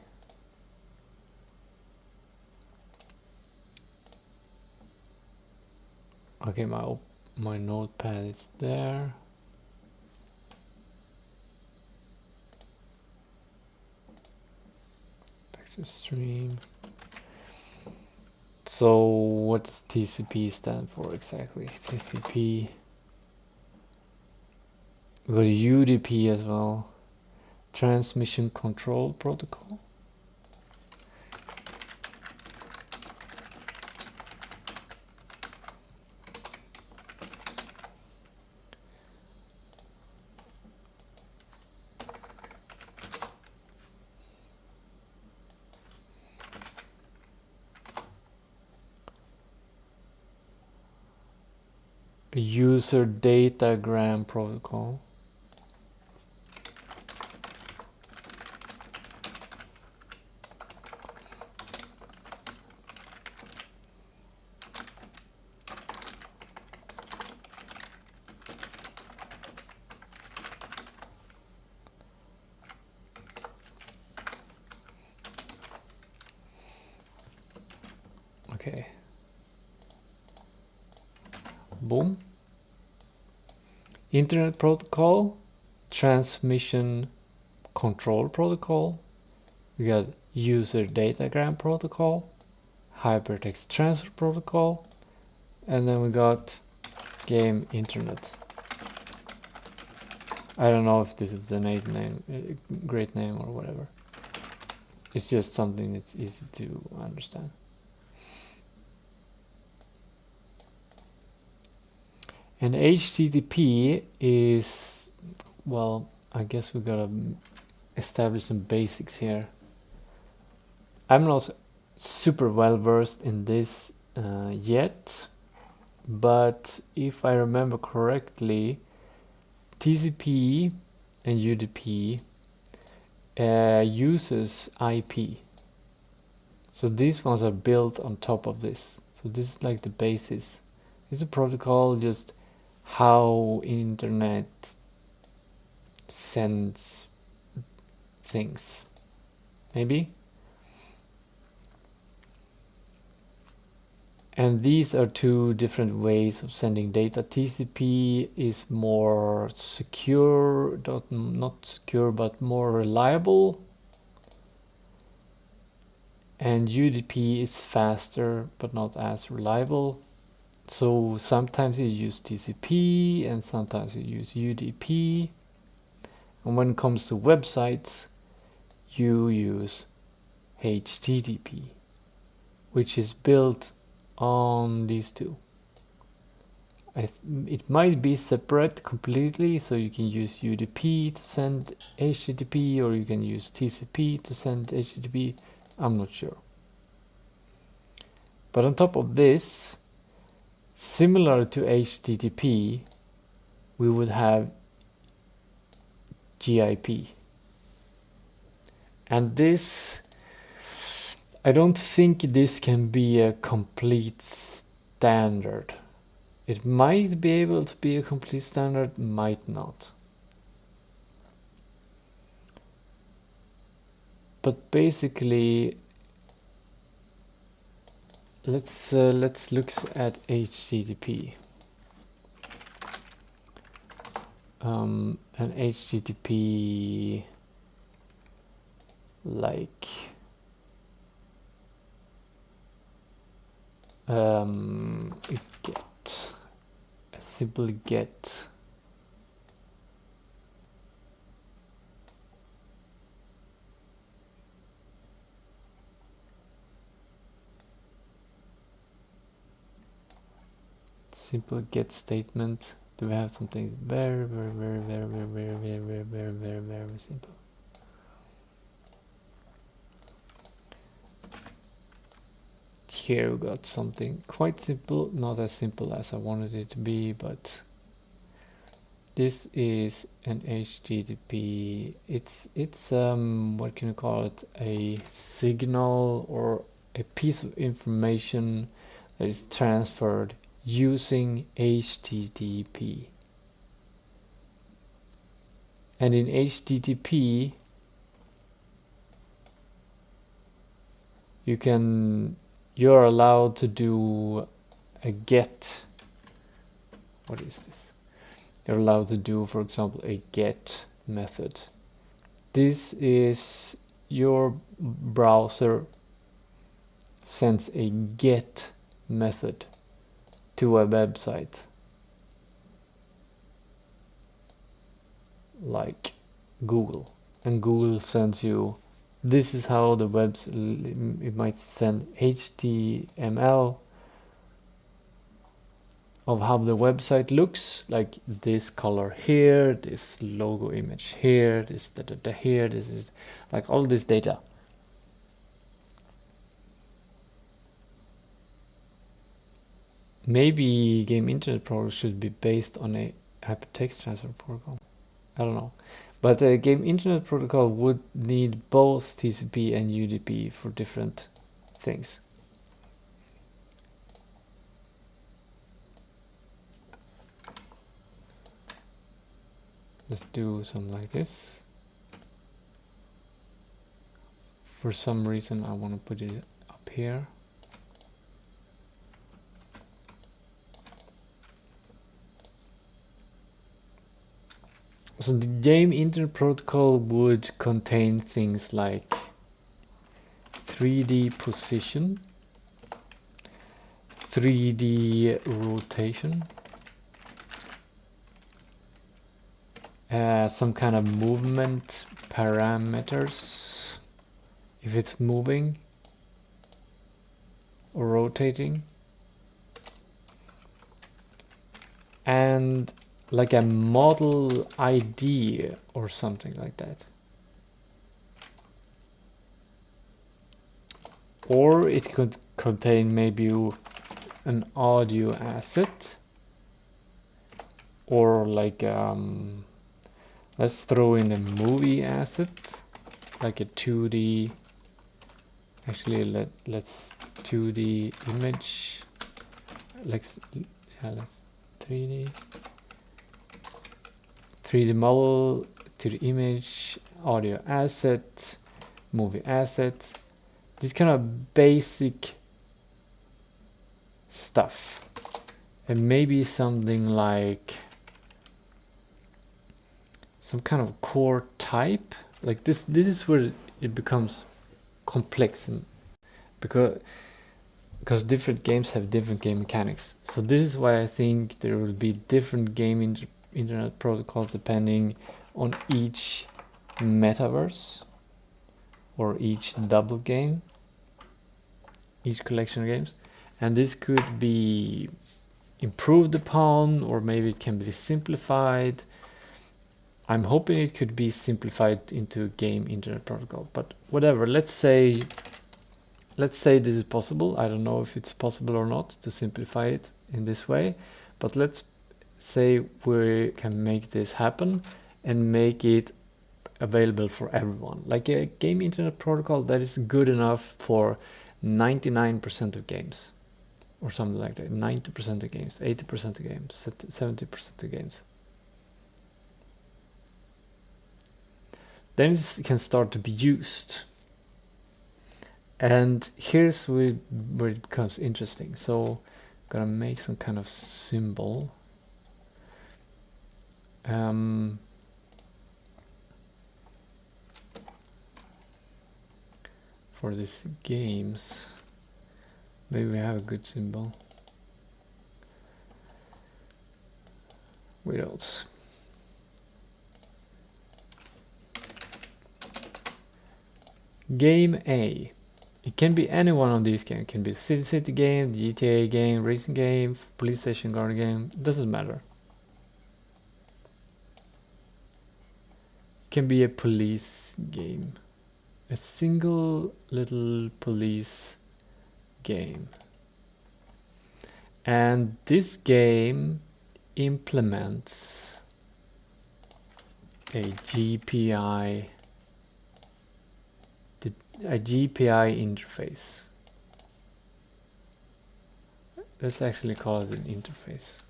Okay, my notepad is there. Back to stream. So what does TCP stand for exactly? TCP. We got UDP as well. Transmission Control Protocol. User Datagram Protocol. Okay. Boom. Internet Protocol, Transmission Control Protocol. We got User Datagram Protocol, Hypertext Transfer Protocol, and then we got Game Internet. I don't know if this is the great name or whatever. It's just something that's easy to understand. And HTTP is, well, I guess we gotta establish some basics here. I'm not super well versed in this yet, but if I remember correctly, TCP and UDP uses IP. So these ones are built on top of this. So this is like the basis. It's a protocol, just how internet sends things, maybe. And these are two different ways of sending data. TCP is more secure, not secure, but more reliable. And UDP is faster, but not as reliable. So sometimes you use TCP and sometimes you use UDP. And when it comes to websites, you use HTTP, which is built on these two. It might be separate completely, so you can use UDP to send HTTP, or you can use TCP to send HTTP. I'm not sure. But on top of this, similar to HTTP, we would have GIP. And this, I don't think this can be a complete standard. It might be able to be a complete standard, might not. But basically, let's look at HTTP. And HTTP, like get a simple get. Simple get statement. Do we have something very simple? Here we got something quite simple, not as simple as I wanted it to be, but this is an HTTP. It's what can you call it? A signal or a piece of information that is transferred using HTTP. And in HTTP, you're allowed to do a get. What is this? You're allowed to do, for example, a get method. This is your browser sends a get method to a website like Google, and Google sends you, this is how the it might send HTML of how the website looks, like this color here, this logo image here, this here, this is like all this data. Maybe Game Internet Protocol should be based on a hypertext transfer protocol. I don't know. But the Game Internet Protocol would need both TCP and UDP for different things. Let's do something like this. For some reason I want to put it up here. So the Game Internet Protocol would contain things like 3D position, 3D rotation, some kind of movement parameters, if it's moving or rotating, and like a model ID or something like that. Or it could contain maybe an audio asset, or like let's throw in a movie asset, like a 2D, actually let's 2D image, let's 3D model, 2D image, audio asset, movie asset, this kind of basic stuff. And maybe something like some kind of core type, like this is where it becomes complex, and because different games have different game mechanics. So this is why I think there will be different game internet protocols depending on each metaverse or each double game, each collection of games, and this could be improved upon, or maybe it can be simplified. I'm hoping it could be simplified into game internet protocol, but whatever. Let's say let's say this is possible. I don't know if it's possible or not to simplify it in this way, but let's say we can make this happen and make it available for everyone, like a game internet protocol that is good enough for 99% of games, or something like that. 90% of games, 80% of games, 70% of games. Then it can start to be used. And here's where it becomes interesting. So I'm gonna make some kind of symbol. For these games, maybe we have a good symbol. What else? Game A. It can be any one of these games. It can be City game, GTA game, racing game, police station guard game. It doesn't matter. It can be a police game. A single little police game. And this game implements a GPI interface. Let's actually call it an interface.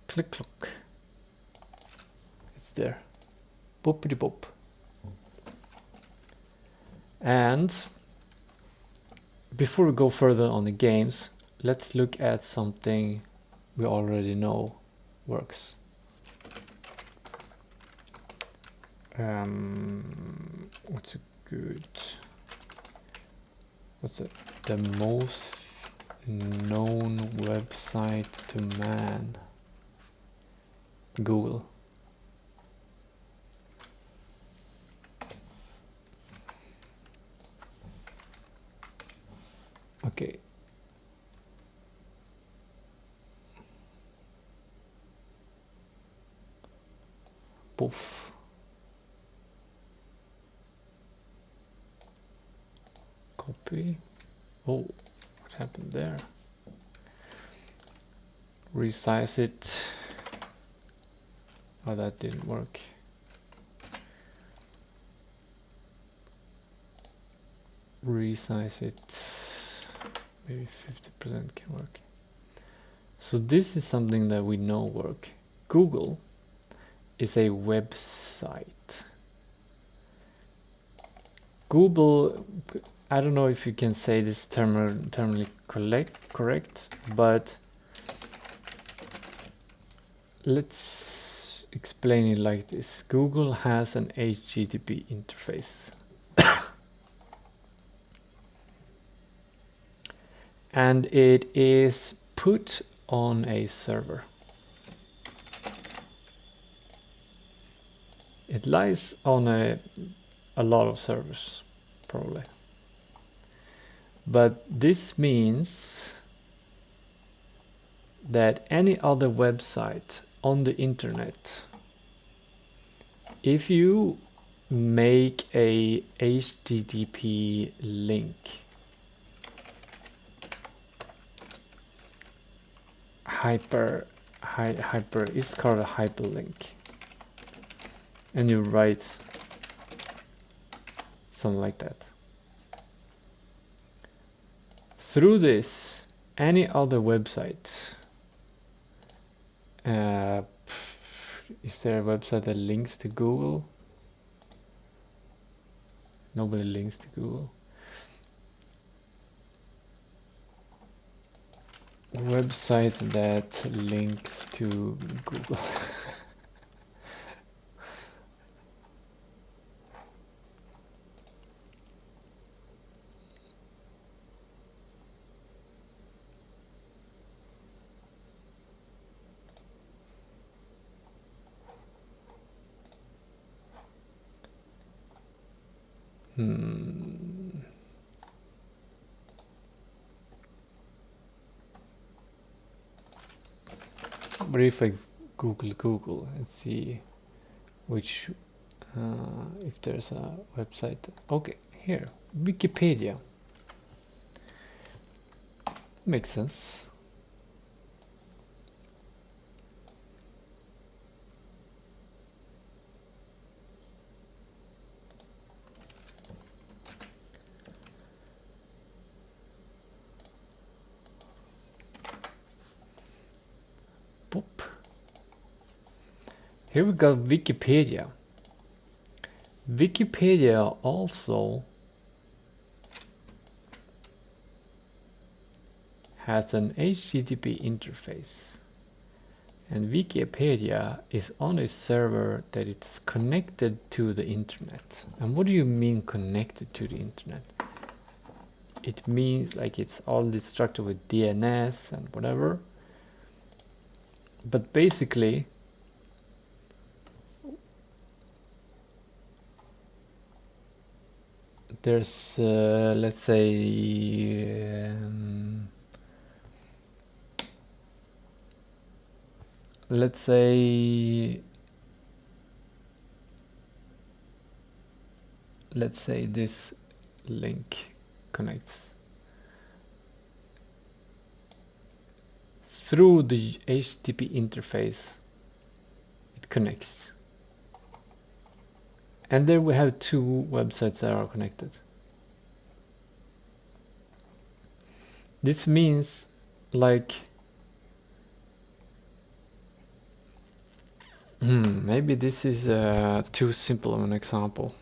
Click clock. It's there. Boopity boop. And before we go further on the games, let's look at something we already know works. What's it? The most known website to man? Google. Okay. Poof. Copy. Oh, what happened there? Resize it. Oh, that didn't work. Resize it. Maybe 50% can work. So this is something that we know work. Google is a website. Google, I don't know if you can say this terminally correct, but let's explain it like this. Google has an HTTP interface. And it is put on a server. It lies on a lot of servers, probably. But this means that any other website on the internet, if you make a HTTP link, it's called a hyperlink, and you write something like that. Through this, any other website, is there a website that links to Google? Nobody links to Google. Website that links to Google. But if I Google and see which if there's a website. Okay, here, Wikipedia. Makes sense. Boop. Here we got Wikipedia. Wikipedia also has an HTTP interface, and Wikipedia is on a server that it's connected to the internet. And what do you mean connected to the internet? It means like it's all structured with DNS and whatever, but basically there's let's say this link connects through the HTTP interface. It connects, and there we have two websites that are connected. This means like maybe this is too simple of an example.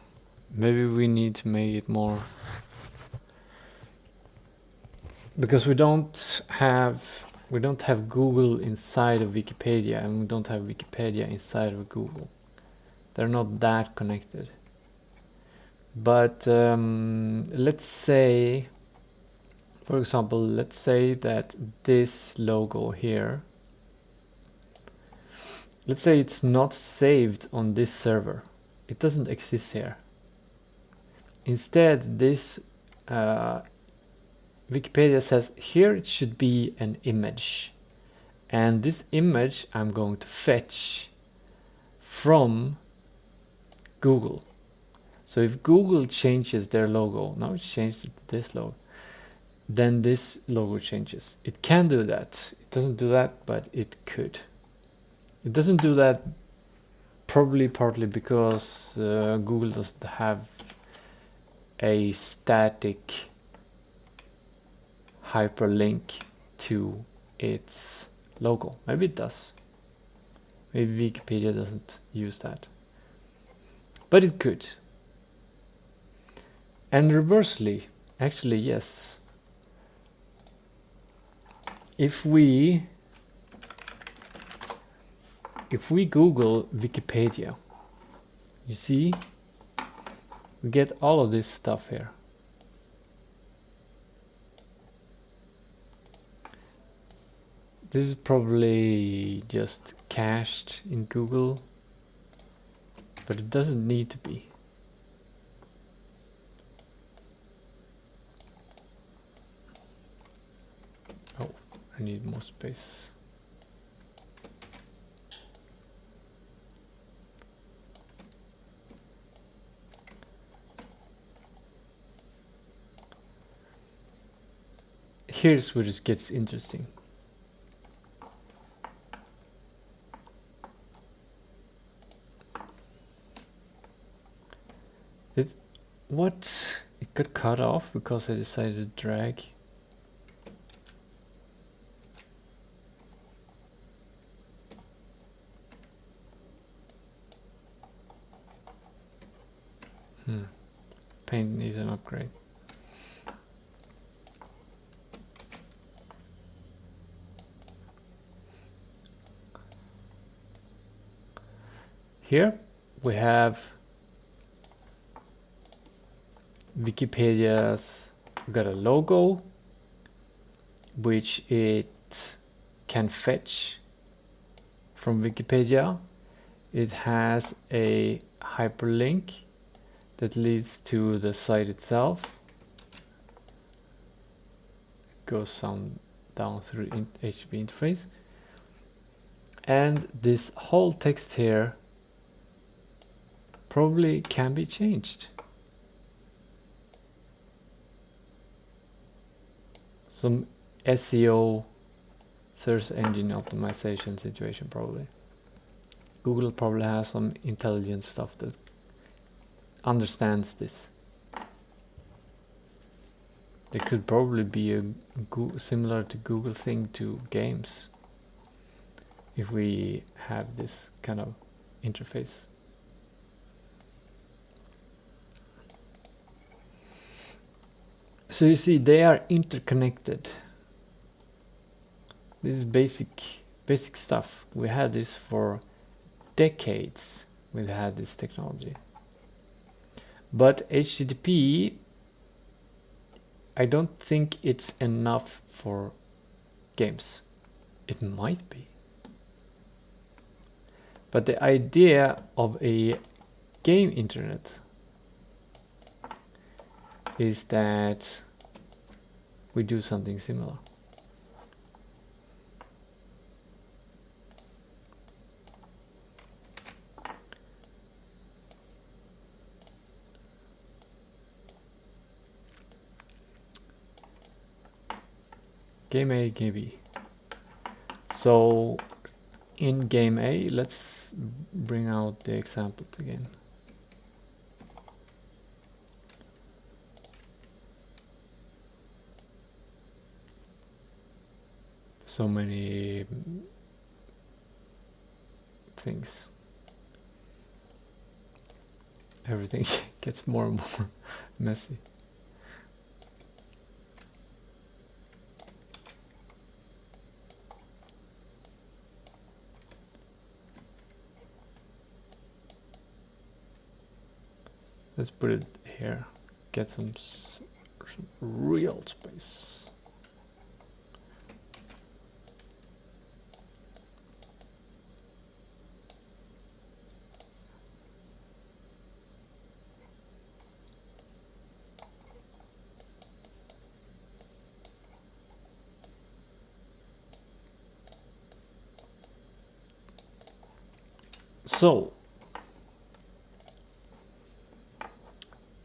Maybe we need to make it more, because we don't have Google inside of Wikipedia, and we don't have Wikipedia inside of Google. They're not that connected. But let's say, for example, let's say that this logo here, let's say it's not saved on this server. It doesn't exist here. Instead, this Wikipedia says here it should be an image, and this image I'm going to fetch from Google. So if Google changes their logo, now it's changed it to this logo, then this logo changes. It can do that. It doesn't do that, but it could. It doesn't do that probably partly because Google doesn't have a static hyperlink to its logo. Maybe it does. Maybe Wikipedia doesn't use that. But it could. And reversely, actually, yes. If we Google Wikipedia, you see, we get all of this stuff here. This is probably just cached in Google, but it doesn't need to be. Oh, I need more space. Here's where it gets interesting. What? It got cut off because I decided to drag. Paint needs an upgrade. Here we have Wikipedia's got a logo which it can fetch from Wikipedia. It has a hyperlink that leads to the site itself. It goes down through HTTP interface. And this whole text here probably can be changed. Some SEO, search engine optimization situation probably. Google probably has some intelligent stuff that understands this. There could probably be a similar to Google thing to games if we have this kind of interface. So you see, they are interconnected. This is basic stuff. We had this for decades. We've had this technology. But HTTP, I don't think it's enough for games. It might be. But the idea of a game internet is that we do something similar. Game A, Game B. So in game A, let's bring out the examples again. So many things. Everything gets more and more messy. Let's put it here. Get some real space. So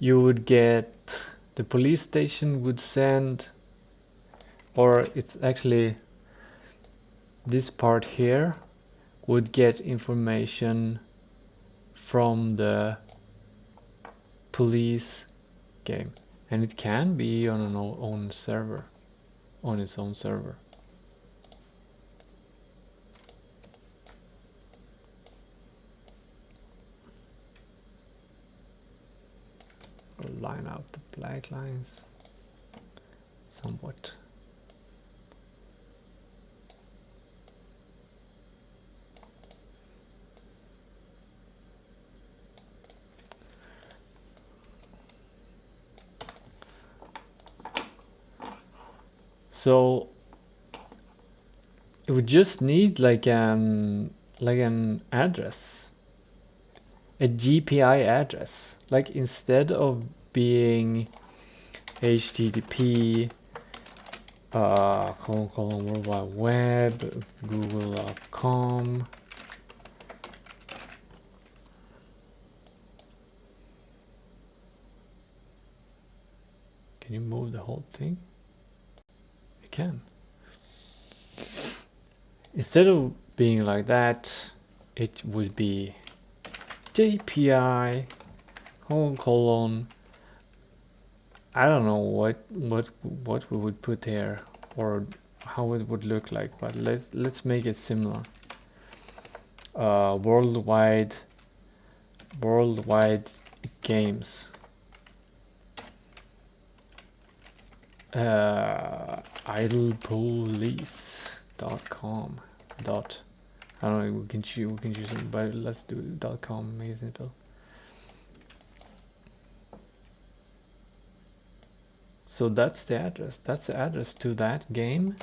you would get, the police station would send, or it's actually this part here would get information from the police game, and it can be on an own server, on its own server. Line out the black lines somewhat. So it would just need like an address, a GPI address. Like instead of being HTTP World Wide Web, Google.com. Can you move the whole thing? You can. Instead of being like that, it would be JPI : I don't know what we would put here or how it would look like, but let's make it similar. Worldwide games. idlepolice.com. I don't know, we can choose it, but let's do .com, amazing though. So that's the address. That's the address to that game.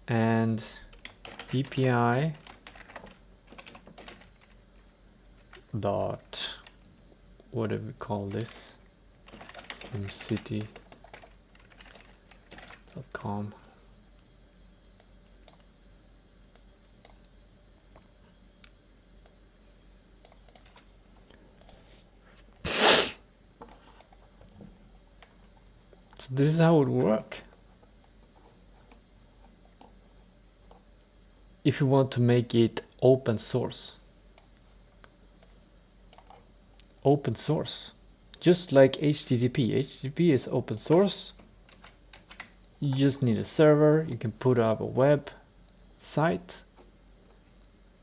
And DPI dot, what do we call this? SimCity.com. So this is how it works. If you want to make it open source. Open source. Just like HTTP. HTTP is open source. You just need a server. You can put up a web site.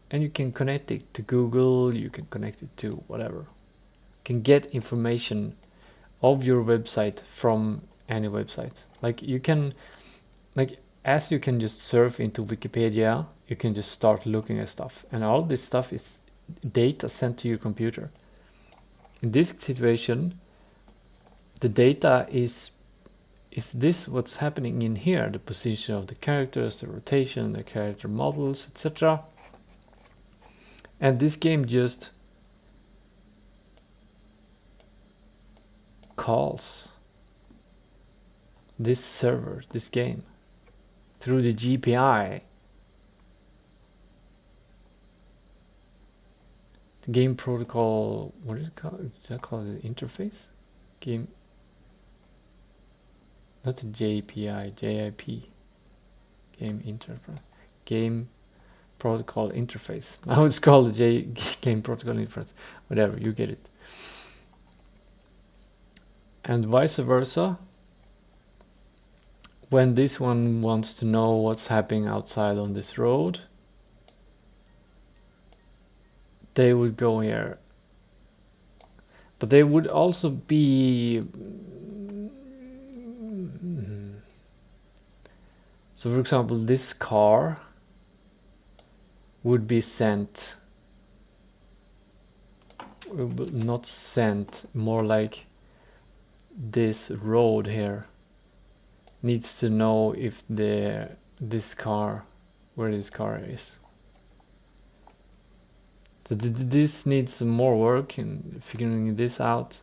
And you can connect it to Google. You can connect it to whatever. You can get information of your website from any website. Like you can, like as you can just surf into Wikipedia, you can just start looking at stuff, and all this stuff is data sent to your computer. In this situation, the data is this what's happening in here, the position of the characters, the rotation, the character models, etc. And this game just calls this server, this game, through the GPI. The game protocol, what is it called? Did I call it interface? Game, not a JPI, JIP. Game interface. Game protocol interface. Now it's called the game protocol interface. Whatever, you get it. And vice versa. When this one wants to know what's happening outside on this road, they would go here. But they would also be... So for example, this car would be sent, not sent, more like this road here needs to know if this car, where this car is. So this needs some more work in figuring this out.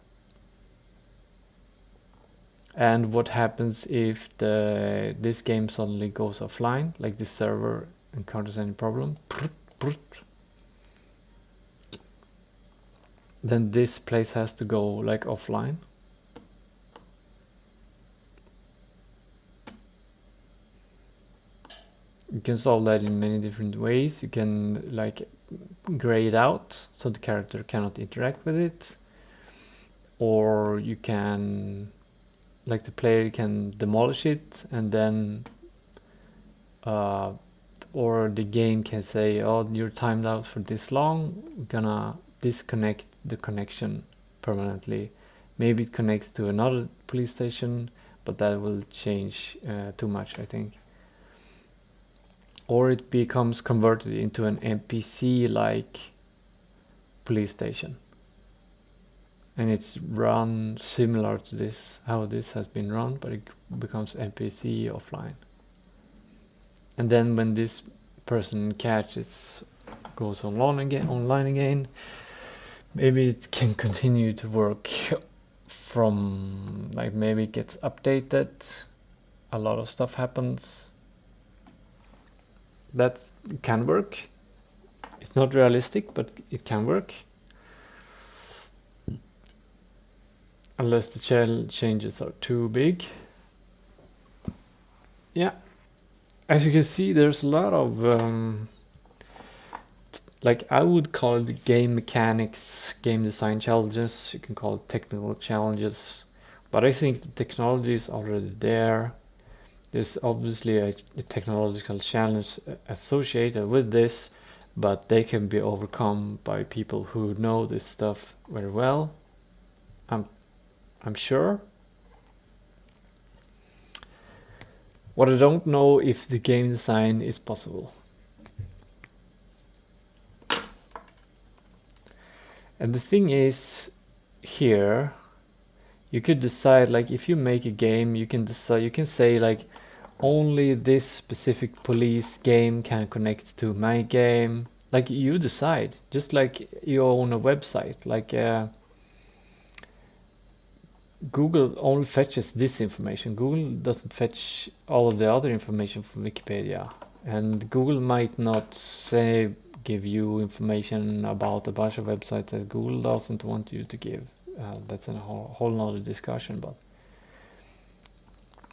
And what happens if this game suddenly goes offline, like this server encounters any problem? Then this place has to go like offline. You can solve that in many different ways. You can like gray it out so the character cannot interact with it, or you can, like the player can demolish it, and then or the game can say, oh, you're timed out for this long, we're gonna disconnect the connection permanently. Maybe it connects to another police station, but that will change too much, I think. Or it becomes converted into an NPC like police station. And it's run similar to this, how this has been run, but it becomes NPC offline. And then when this person catches, goes online again, maybe it can continue to work from, like maybe it gets updated, a lot of stuff happens. That can work. It's not realistic, but it can work. Unless the changes are too big. Yeah. As you can see, there's a lot of like I would call it game mechanics, game design challenges. You can call it technical challenges, but I think the technology is already there. There's obviously a technological challenge associated with this, but they can be overcome by people who know this stuff very well. I'm sure. What I don't know if the game design is possible. And the thing is, here you could decide, like if you make a game, you can decide, you can say like only this specific police game can connect to my game. Like you decide, just like you own a website, like Google only fetches this information. Google doesn't fetch all of the other information from Wikipedia, and Google might not say give you information about a bunch of websites that Google doesn't want you to give. That's a whole nother discussion, but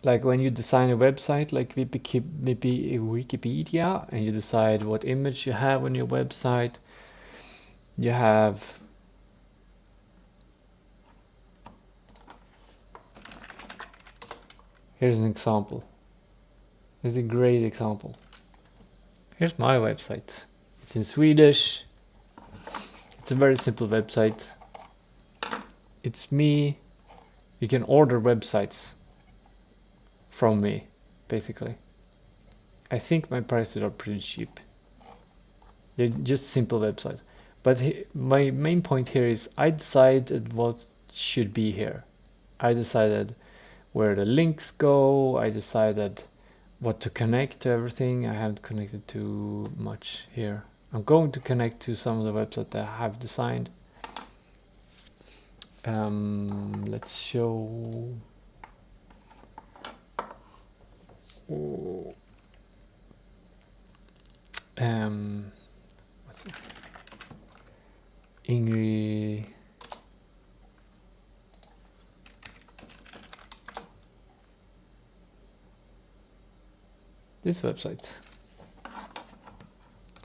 like when you design a website, like maybe a Wikipedia, and you decide what image you have on your website. You have here's an example. It's a great example. Here's my website. It's in Swedish. It's a very simple website. It's me. You can order websites from me, basically. I think my prices are pretty cheap. They're just simple websites. But my main point here is I decided what should be here. I decided where the links go. I decided what to connect to everything. I haven't connected too much here. I'm going to connect to some of the websites that I have designed. Let's show. What's it? Ingrid. This website.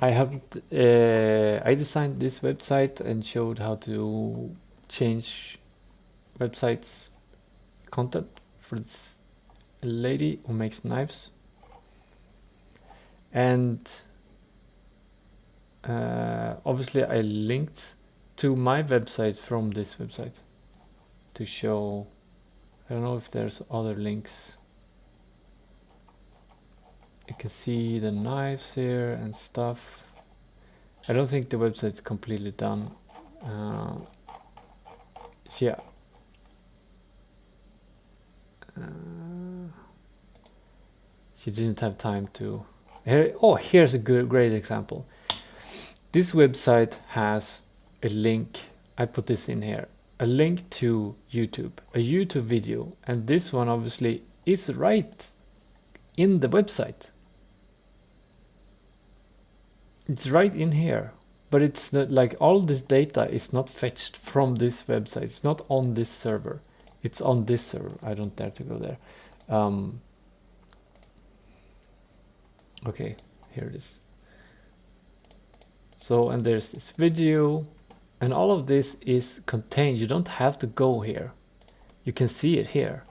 I designed this website and showed how to change websites content for this lady who makes knives, and obviously I linked to my website from this website to show. I don't know if there's other links. You can see the knives here and stuff. I don't think the website's completely done. Yeah. She didn't have time to. Here's a great example. This website has a link. I put this in here. A link to YouTube, a YouTube video, and this one obviously is right in the website. It's right in here, but it's not like all this data is not fetched from this website. It's not on this server. It's on this server. I don't dare to go there. Okay, here it is. So, and there's this video, and all of this is contained. You don't have to go here. You can see it here.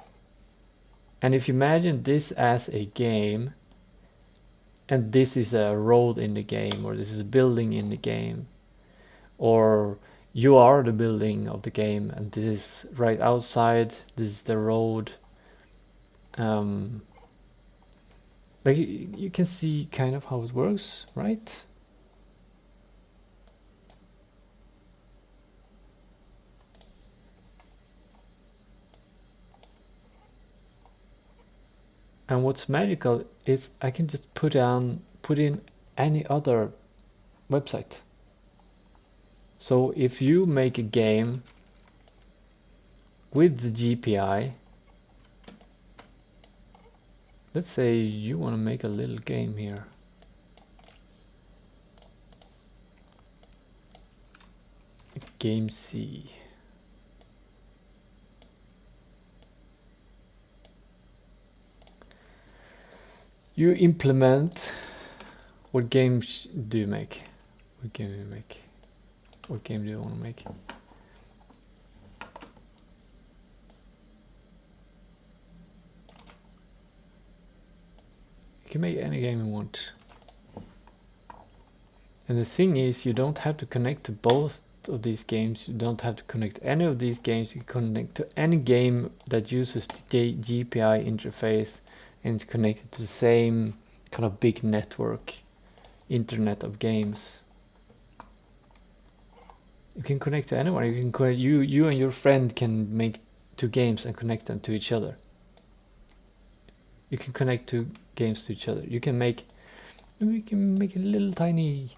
And if you imagine this as a game, and this is a road in the game, or this is a building in the game, or you are the building of the game, and this is right outside, this is the road. Like you can see kind of how it works, right? And what's magical is I can just put in any other website. So if you make a game with the GPI, let's say you want to make a little game here. Game C. You implement. What games do you make? What game do you make? What game do you want to make? You can make any game you want. And the thing is, you don't have to connect to both of these games. You don't have to connect any of these games. You can connect to any game that uses the GPI interface and it's connected to the same kind of big network, internet of games. You can connect to anyone. You can you and your friend can make two games and connect them to each other. You can connect two games to each other. We can make a little tiny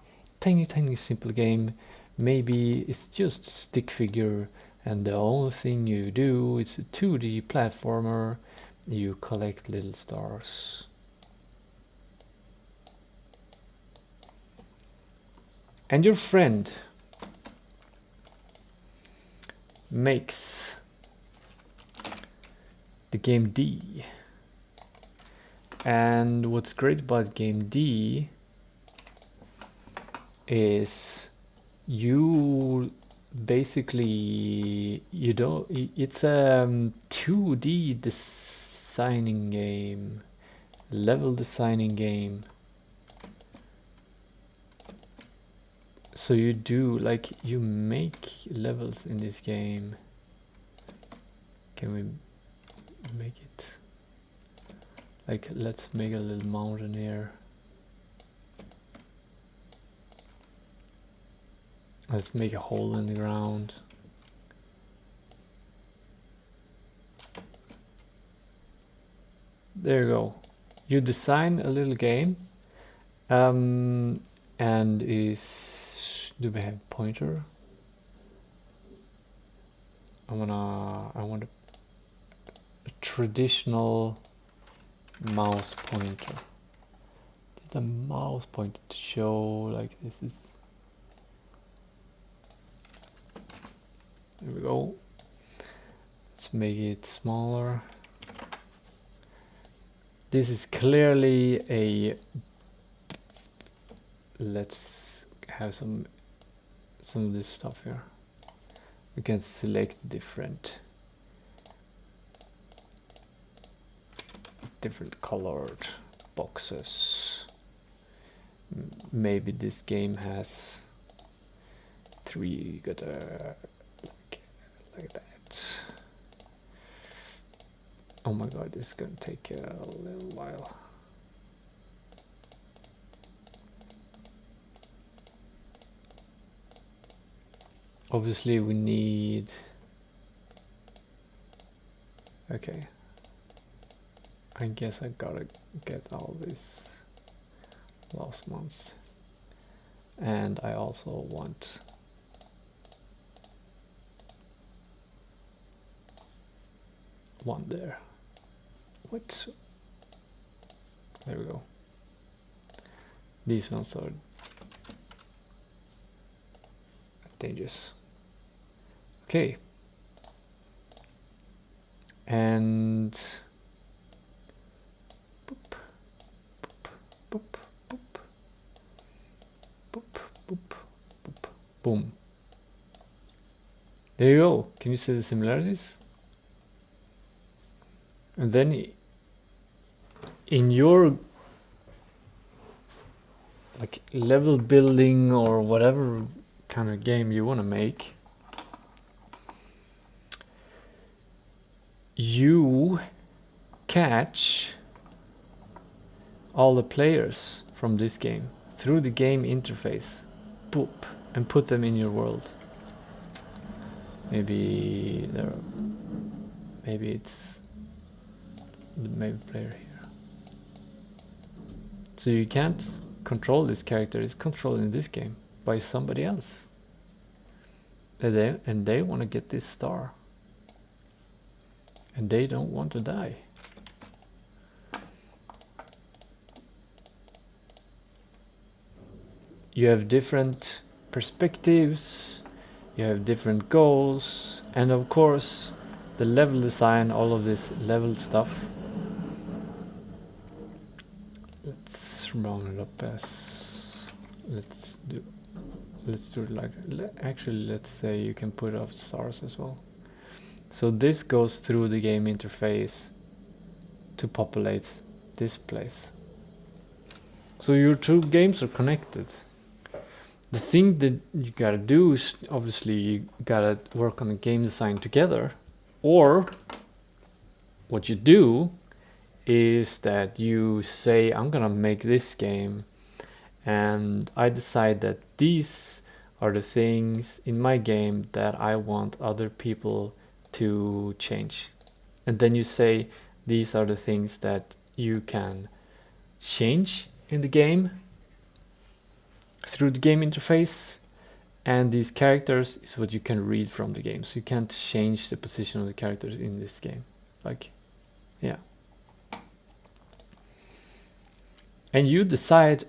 simple game. Maybe it's just a stick figure, and the only thing you do is a 2D platformer. You collect little stars. And your friend makes the game D. And what's great about game D is you basically, you don't, it's a 2D designing game, level designing game. So you do, like, you make levels in this game. Can we make it? Like, let's make a little mountain here. Let's make a hole in the ground. There you go. You design a little game. And do we have pointer? I want a traditional mouse pointer. Did the mouse pointer to show like this is? There we go. Let's make it smaller. This is clearly a. Let's have some of this stuff here. We can select different colored boxes. Maybe this game has 3. Got a like that. Oh my god, this is gonna take a little while. Obviously we need, okay, I guess I gotta get all this last month, and I also want one there. What? There we go. These ones are dangerous. Okay. And boop, boop, boop, boop, boop, boop, boop, boom. There you go. Can you see the similarities? And then in your like level building or whatever kind of game you want to make, you catch all the players from this game through the game interface, boop, and put them in your world. Maybe it's the main player here. So you can't control this character, it's controlled in this game by somebody else. And they want to get this star. And they don't want to die. You have different perspectives, you have different goals, and of course the level design, all of this level stuff. Let's round it up as, let's do it like, actually let's say you can put up stars as well. So this goes through the game interface to populate this place. So your two games are connected. The thing that you gotta do is obviously you gotta work on the game design together, or what you do is that you say, I'm gonna make this game and I decide that these are the things in my game that I want other people to change. And then you say, these are the things that you can change in the game through the game interface, and these characters is what you can read from the game. So you can't change the position of the characters in this game. Like, yeah. And you decide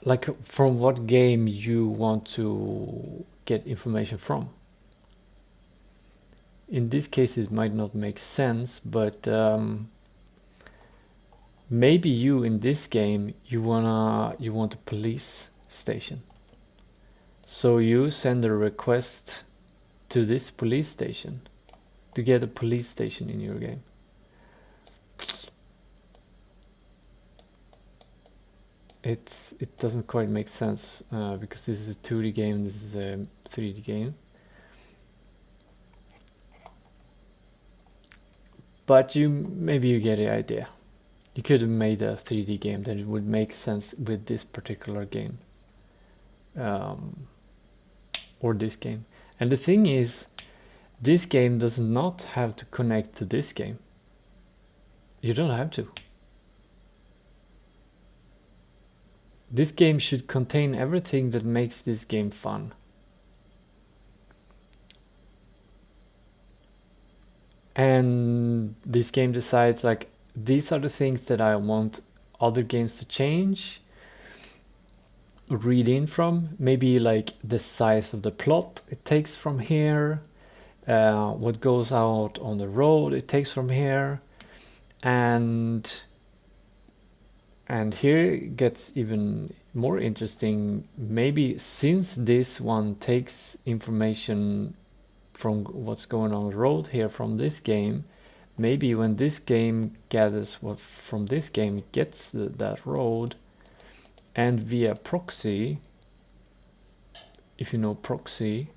like from what game you want to get information from. In this case it might not make sense, but maybe you in this game you want a police station, so you send a request to this police station to get a police station in your game. It doesn't quite make sense because this is a 2D game, this is a 3D game. But maybe you get the idea. You could have made a 3D game that would make sense with this particular game. Or this game. And the thing is, this game does not have to connect to this game. You don't have to. This game should contain everything that makes this game fun. And this game decides, like, these are the things that I want other games to change, read in from. Maybe like the size of the plot it takes from here, what goes out on the road it takes from here, and here it gets even more interesting. Maybe since this one takes information from what's going on the road here from this game, maybe when this game gathers what from this game, it gets that road, and via proxy, if you know proxy,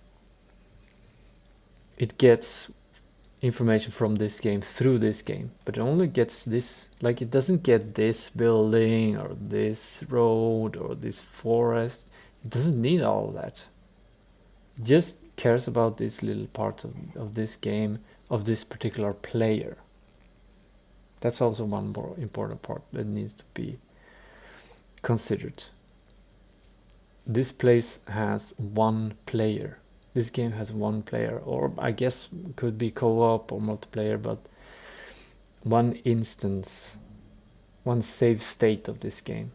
it gets information from this game through this game, but it only gets this, like it doesn't get this building or this road or this forest. It doesn't need all of that. It just cares about these little parts of this game, of this particular player. That's also one more important part that needs to be considered. This place has one player. This game has one player, or I guess could be co-op or multiplayer, but one instance, one save state of this game.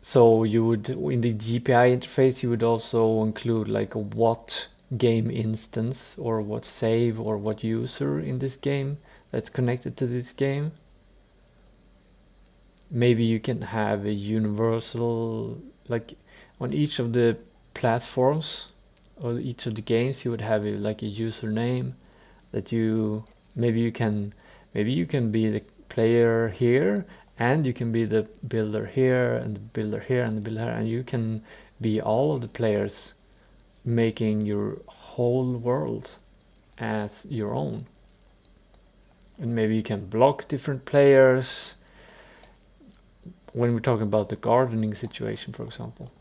So you would, in the GPI interface, you would also include like a what game instance or what save or what user in this game that's connected to this game. Maybe you can have a universal, like on each of the platforms or each of the games, you would have like a username that you, maybe you can be the player here, and you can be the builder here, and the builder here, and the builder here, and you can be all of the players making your whole world as your own. And maybe you can block different players when we're talking about the gardening situation, for example.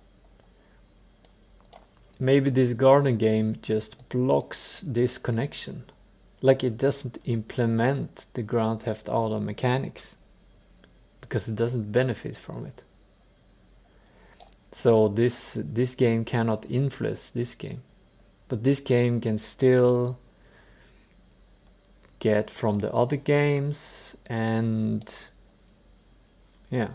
Maybe this garden game just blocks this connection, like it doesn't implement the Grand Theft Auto mechanics because it doesn't benefit from it. So this game cannot influence this game, but this game can still get from the other games, and yeah,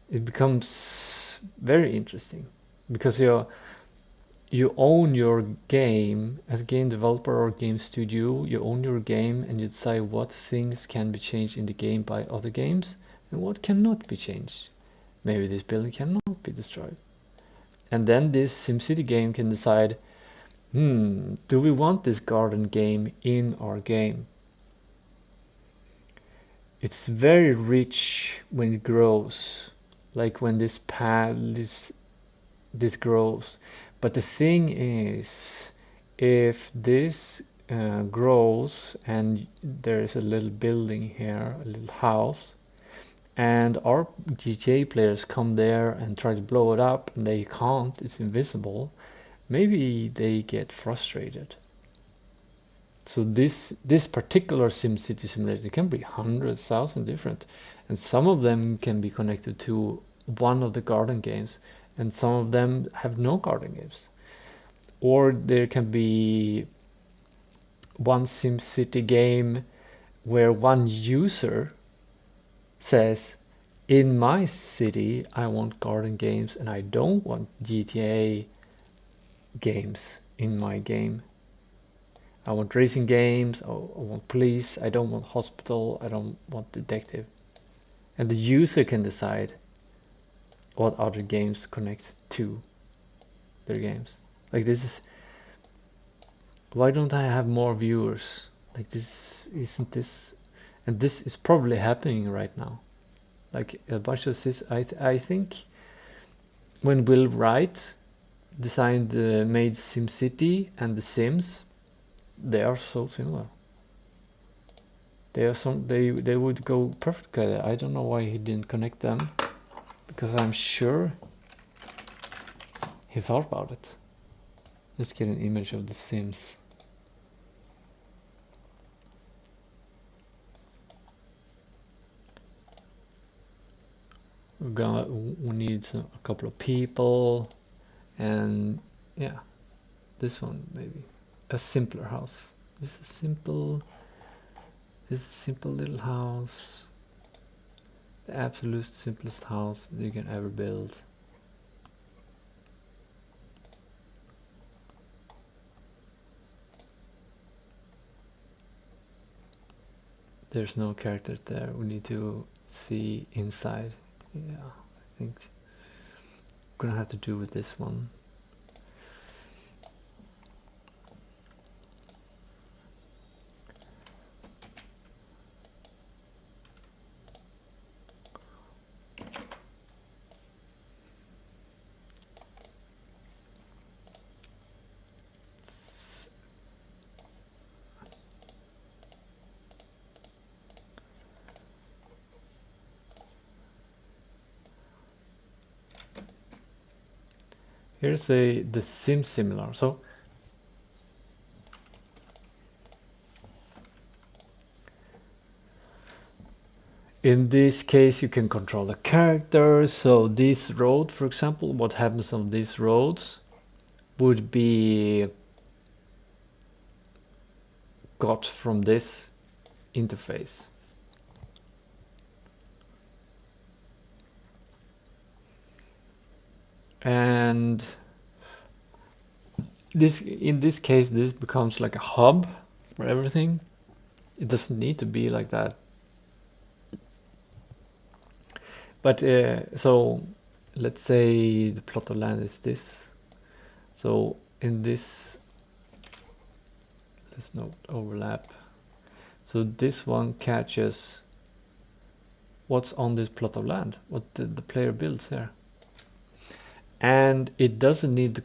it becomes very interesting because you own your game as a game developer or game studio. You own your game and you decide what things can be changed in the game by other games and what cannot be changed. Maybe this building cannot be destroyed. And then this SimCity game can decide, do we want this garden game in our game? It's very rich when it grows, like when this grows. But the thing is, if this grows and there's a little building here, a little house, and our GTA players come there and try to blow it up and they can't, it's invisible, maybe they get frustrated. So this particular SimCity simulator can be 100,000 different, and some of them can be connected to one of the garden games, and some of them have no garden games. Or there can be one SimCity game where one user says, in my city I want garden games and I don't want GTA games in my game. I want racing games, I want police, I don't want hospital, I don't want detective. And the user can decide what other games connect to their games. Like this is, why don't I have more viewers? Like this, isn't this, and this is probably happening right now. Like a bunch of I think when Will Wright designed made SimCity and The Sims, they are so similar. They are they would go perfectly. I don't know why he didn't connect them, because I'm sure he thought about it. Let's get an image of The Sims. We need a couple of people, and yeah, this one maybe a simpler house. This is a simple little house, the absolute simplest house you can ever build. There's no characters there. We need to see inside. Yeah, I think I'm gonna have to do with this one. Here's the Sim similar. So in this case you can control the characters. So this road, for example, what happens on these roads would be got from this interface. And this, in this case, this becomes like a hub for everything. It doesn't need to be like that. But so let's say the plot of land is this. So in this, let's not overlap. So this one catches what's on this plot of land, what the player builds here. And it doesn't need to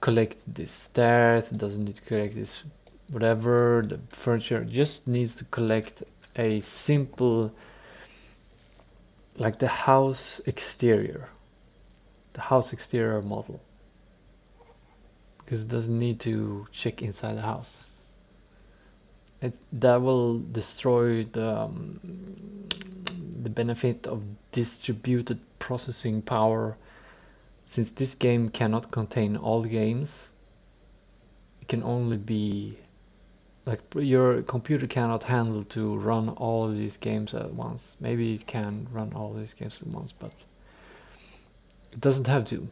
collect these stairs, it doesn't need to collect this whatever, the furniture, it just needs to collect a simple, like the house exterior model, because it doesn't need to check inside the house. That will destroy the benefit of distributed processing power. Since this game cannot contain all games, it can only be like your computer cannot handle to run all of these games at once. Maybe it can run all these games at once, but it doesn't have to.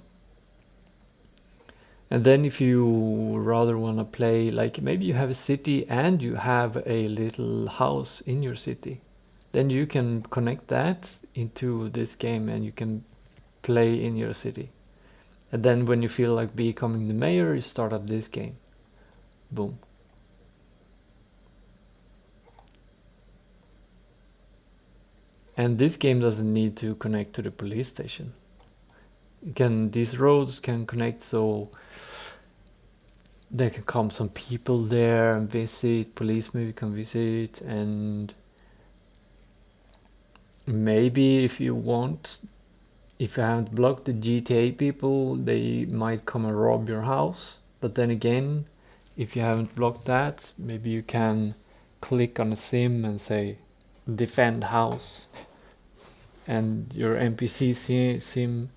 And then if you rather want to play, like maybe you have a city and you have a little house in your city, then you can connect that into this game and you can play in your city. And then when you feel like becoming the mayor, you start up this game. Boom. And this game doesn't need to connect to the police station. These roads can connect, so there can come some people there and visit, police maybe can visit, and maybe if you want, if you haven't blocked the GTA people, they might come and rob your house. But then again, if you haven't blocked that, maybe you can click on a sim and say defend house, and your NPC sim,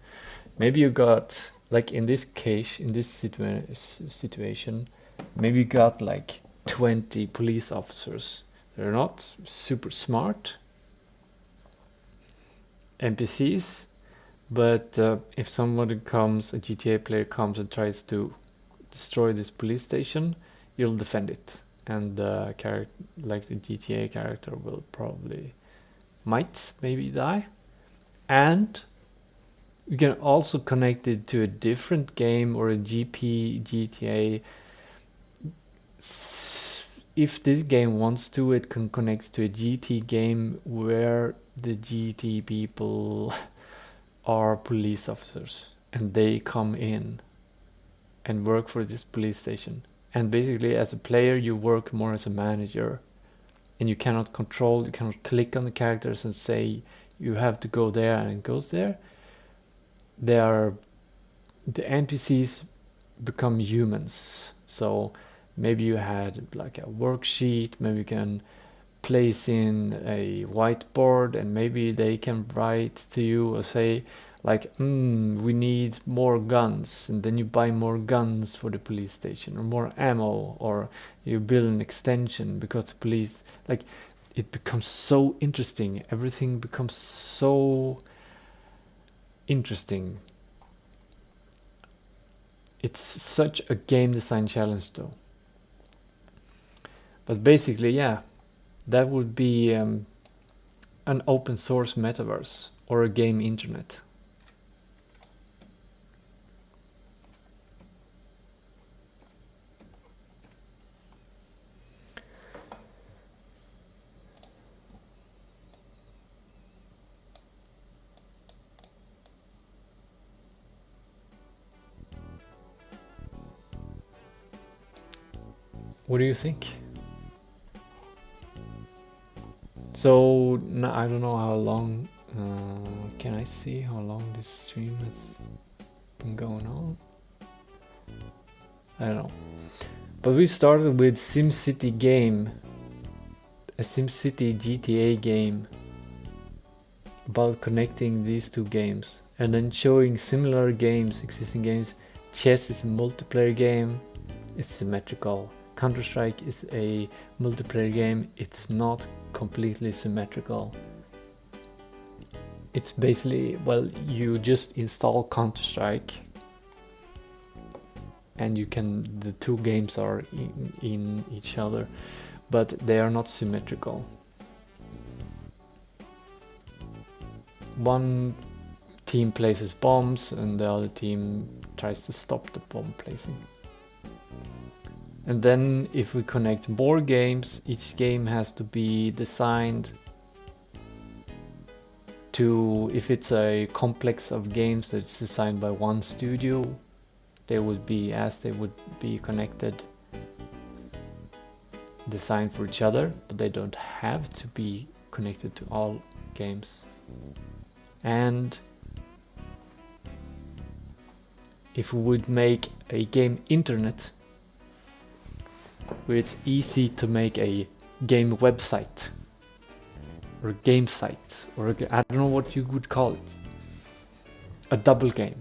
maybe you got, like in this case, in this situation, maybe you got like 20 police officers. They're not super smart NPCs, but if somebody comes, a GTA player comes and tries to destroy this police station, you'll defend it, and the character, like the GTA character, will probably maybe die. And you can also connect it to a different game or a GTA. If this game wants to, it can connect to a GT game where the GT people are police officers and they come in and work for this police station. And basically, as a player, you work more as a manager, and you cannot click on the characters and say you have to go there, and it goes there. The NPCs become humans. So maybe you had like a worksheet, maybe you can place in a whiteboard, and maybe they can write to you or say like, we need more guns, and then you buy more guns for the police station, or more ammo, or you build an extension because the police, like, it becomes so interesting. Everything becomes so interesting. It's such a game design challenge though. But basically, yeah, that would be an open source metaverse or a game internet. What do you think? So I don't know how long. Can I see how long this stream has been going on? I don't know. But we started with SimCity game, a SimCity GTA game, about connecting these two games, and then showing similar games, existing games. Chess is a multiplayer game. It's symmetrical. Counter-Strike is a multiplayer game. It's not completely symmetrical. It's basically, well, you just install Counter-Strike and the two games are in each other, but they are not symmetrical. One team places bombs and the other team tries to stop the bomb placing. And then if we connect more games, each game has to be designed to, if it's a complex of games that's designed by one studio, they would be connected, designed for each other, but they don't have to be connected to all games. And if we would make a game internet, where it's easy to make a game website or a game site, or I don't know what you would call it, a double game.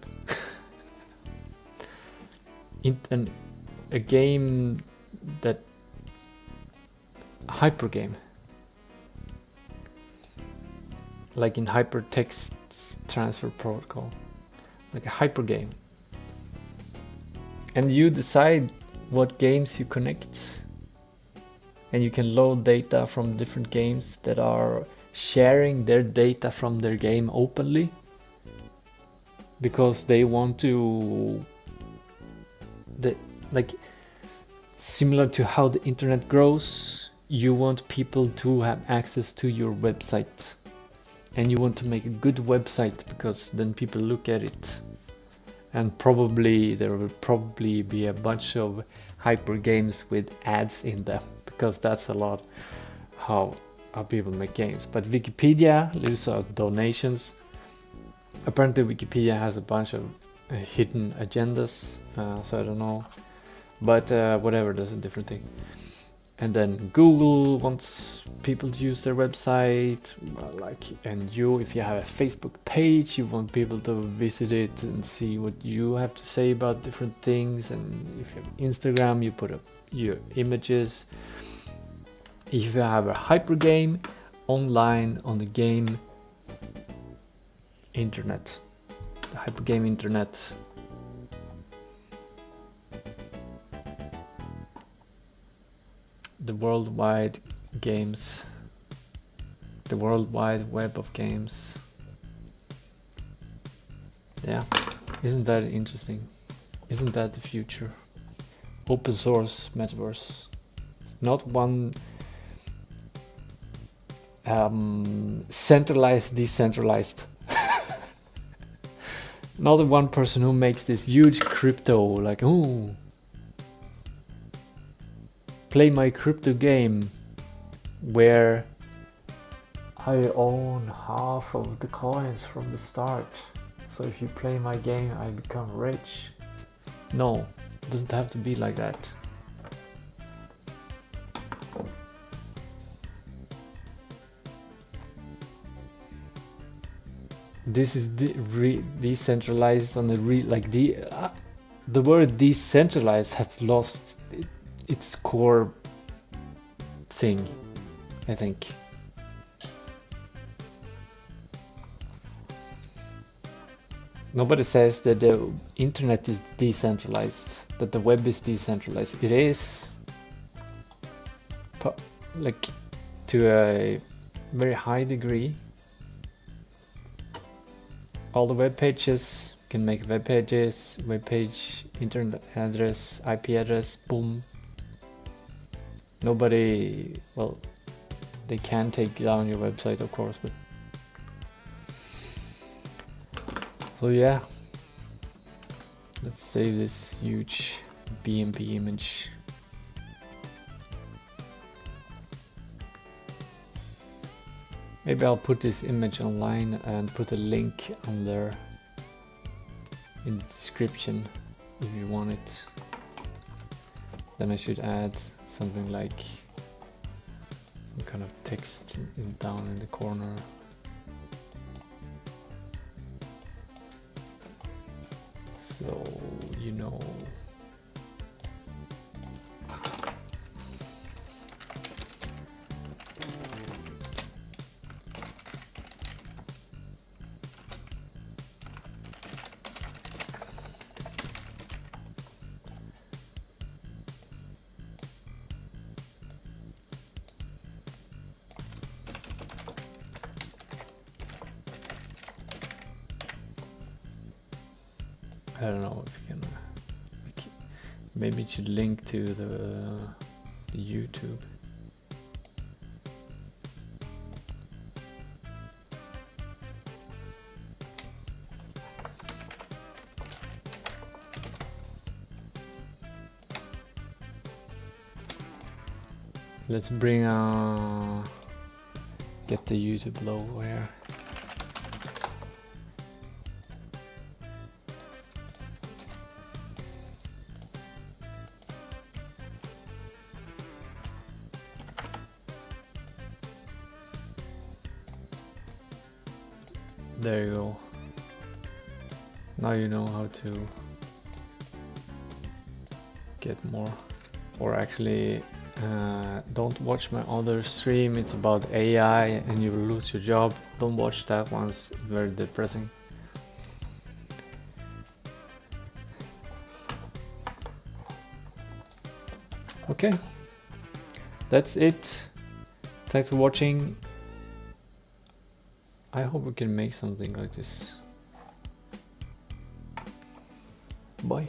A game that hyper game, like in hypertext transfer protocol, like a hyper game, and you decide what games you connect, and you can load data from different games that are sharing their data from their game openly because they want to, like, similar to how the internet grows, you want people to have access to your website, and you want to make a good website because then people look at it. And probably there will be a bunch of hyper games with ads in them, because that's a lot how people make games. But Wikipedia lives out donations. Apparently Wikipedia has a bunch of hidden agendas, so I don't know. But whatever, that's a different thing. And then Google wants people to use their website, and if you have a Facebook page, you want people to visit it and see what you have to say about different things. And if you have Instagram, you put up your images. If you have a hyper game online on the game internet, the hyper game internet, the worldwide games, the world wide web of games. Yeah, isn't that interesting? Isn't that the future? Open source metaverse, not one centralized, decentralized. Not the one person who makes this huge crypto, like, ooh, play my crypto game where I own half of the coins from the start. So if you play my game, I become rich. No, it doesn't have to be like that. This is decentralized on the word decentralized has lost its core thing, I think. Nobody says that the internet is decentralized, that the web is decentralized. It is, like, to a very high degree. All the web pages, you can make web pages, web page, internet address, IP address, boom. Nobody, well, they can take down your website, of course, but so yeah, let's save this huge BMP image. Maybe I'll put this image online and put a link on there in the description if you want it. Then I should add something like some kind of text down in the corner. So, you know. I don't know if you can, maybe it should link to the YouTube. Let's bring get the YouTube logo here. There you go. Now you know how to get more. Or actually, don't watch my other stream. It's about AI and you will lose your job. Don't watch that one, it's very depressing. Okay, that's it. Thanks for watching. I hope we can make something like this. Bye.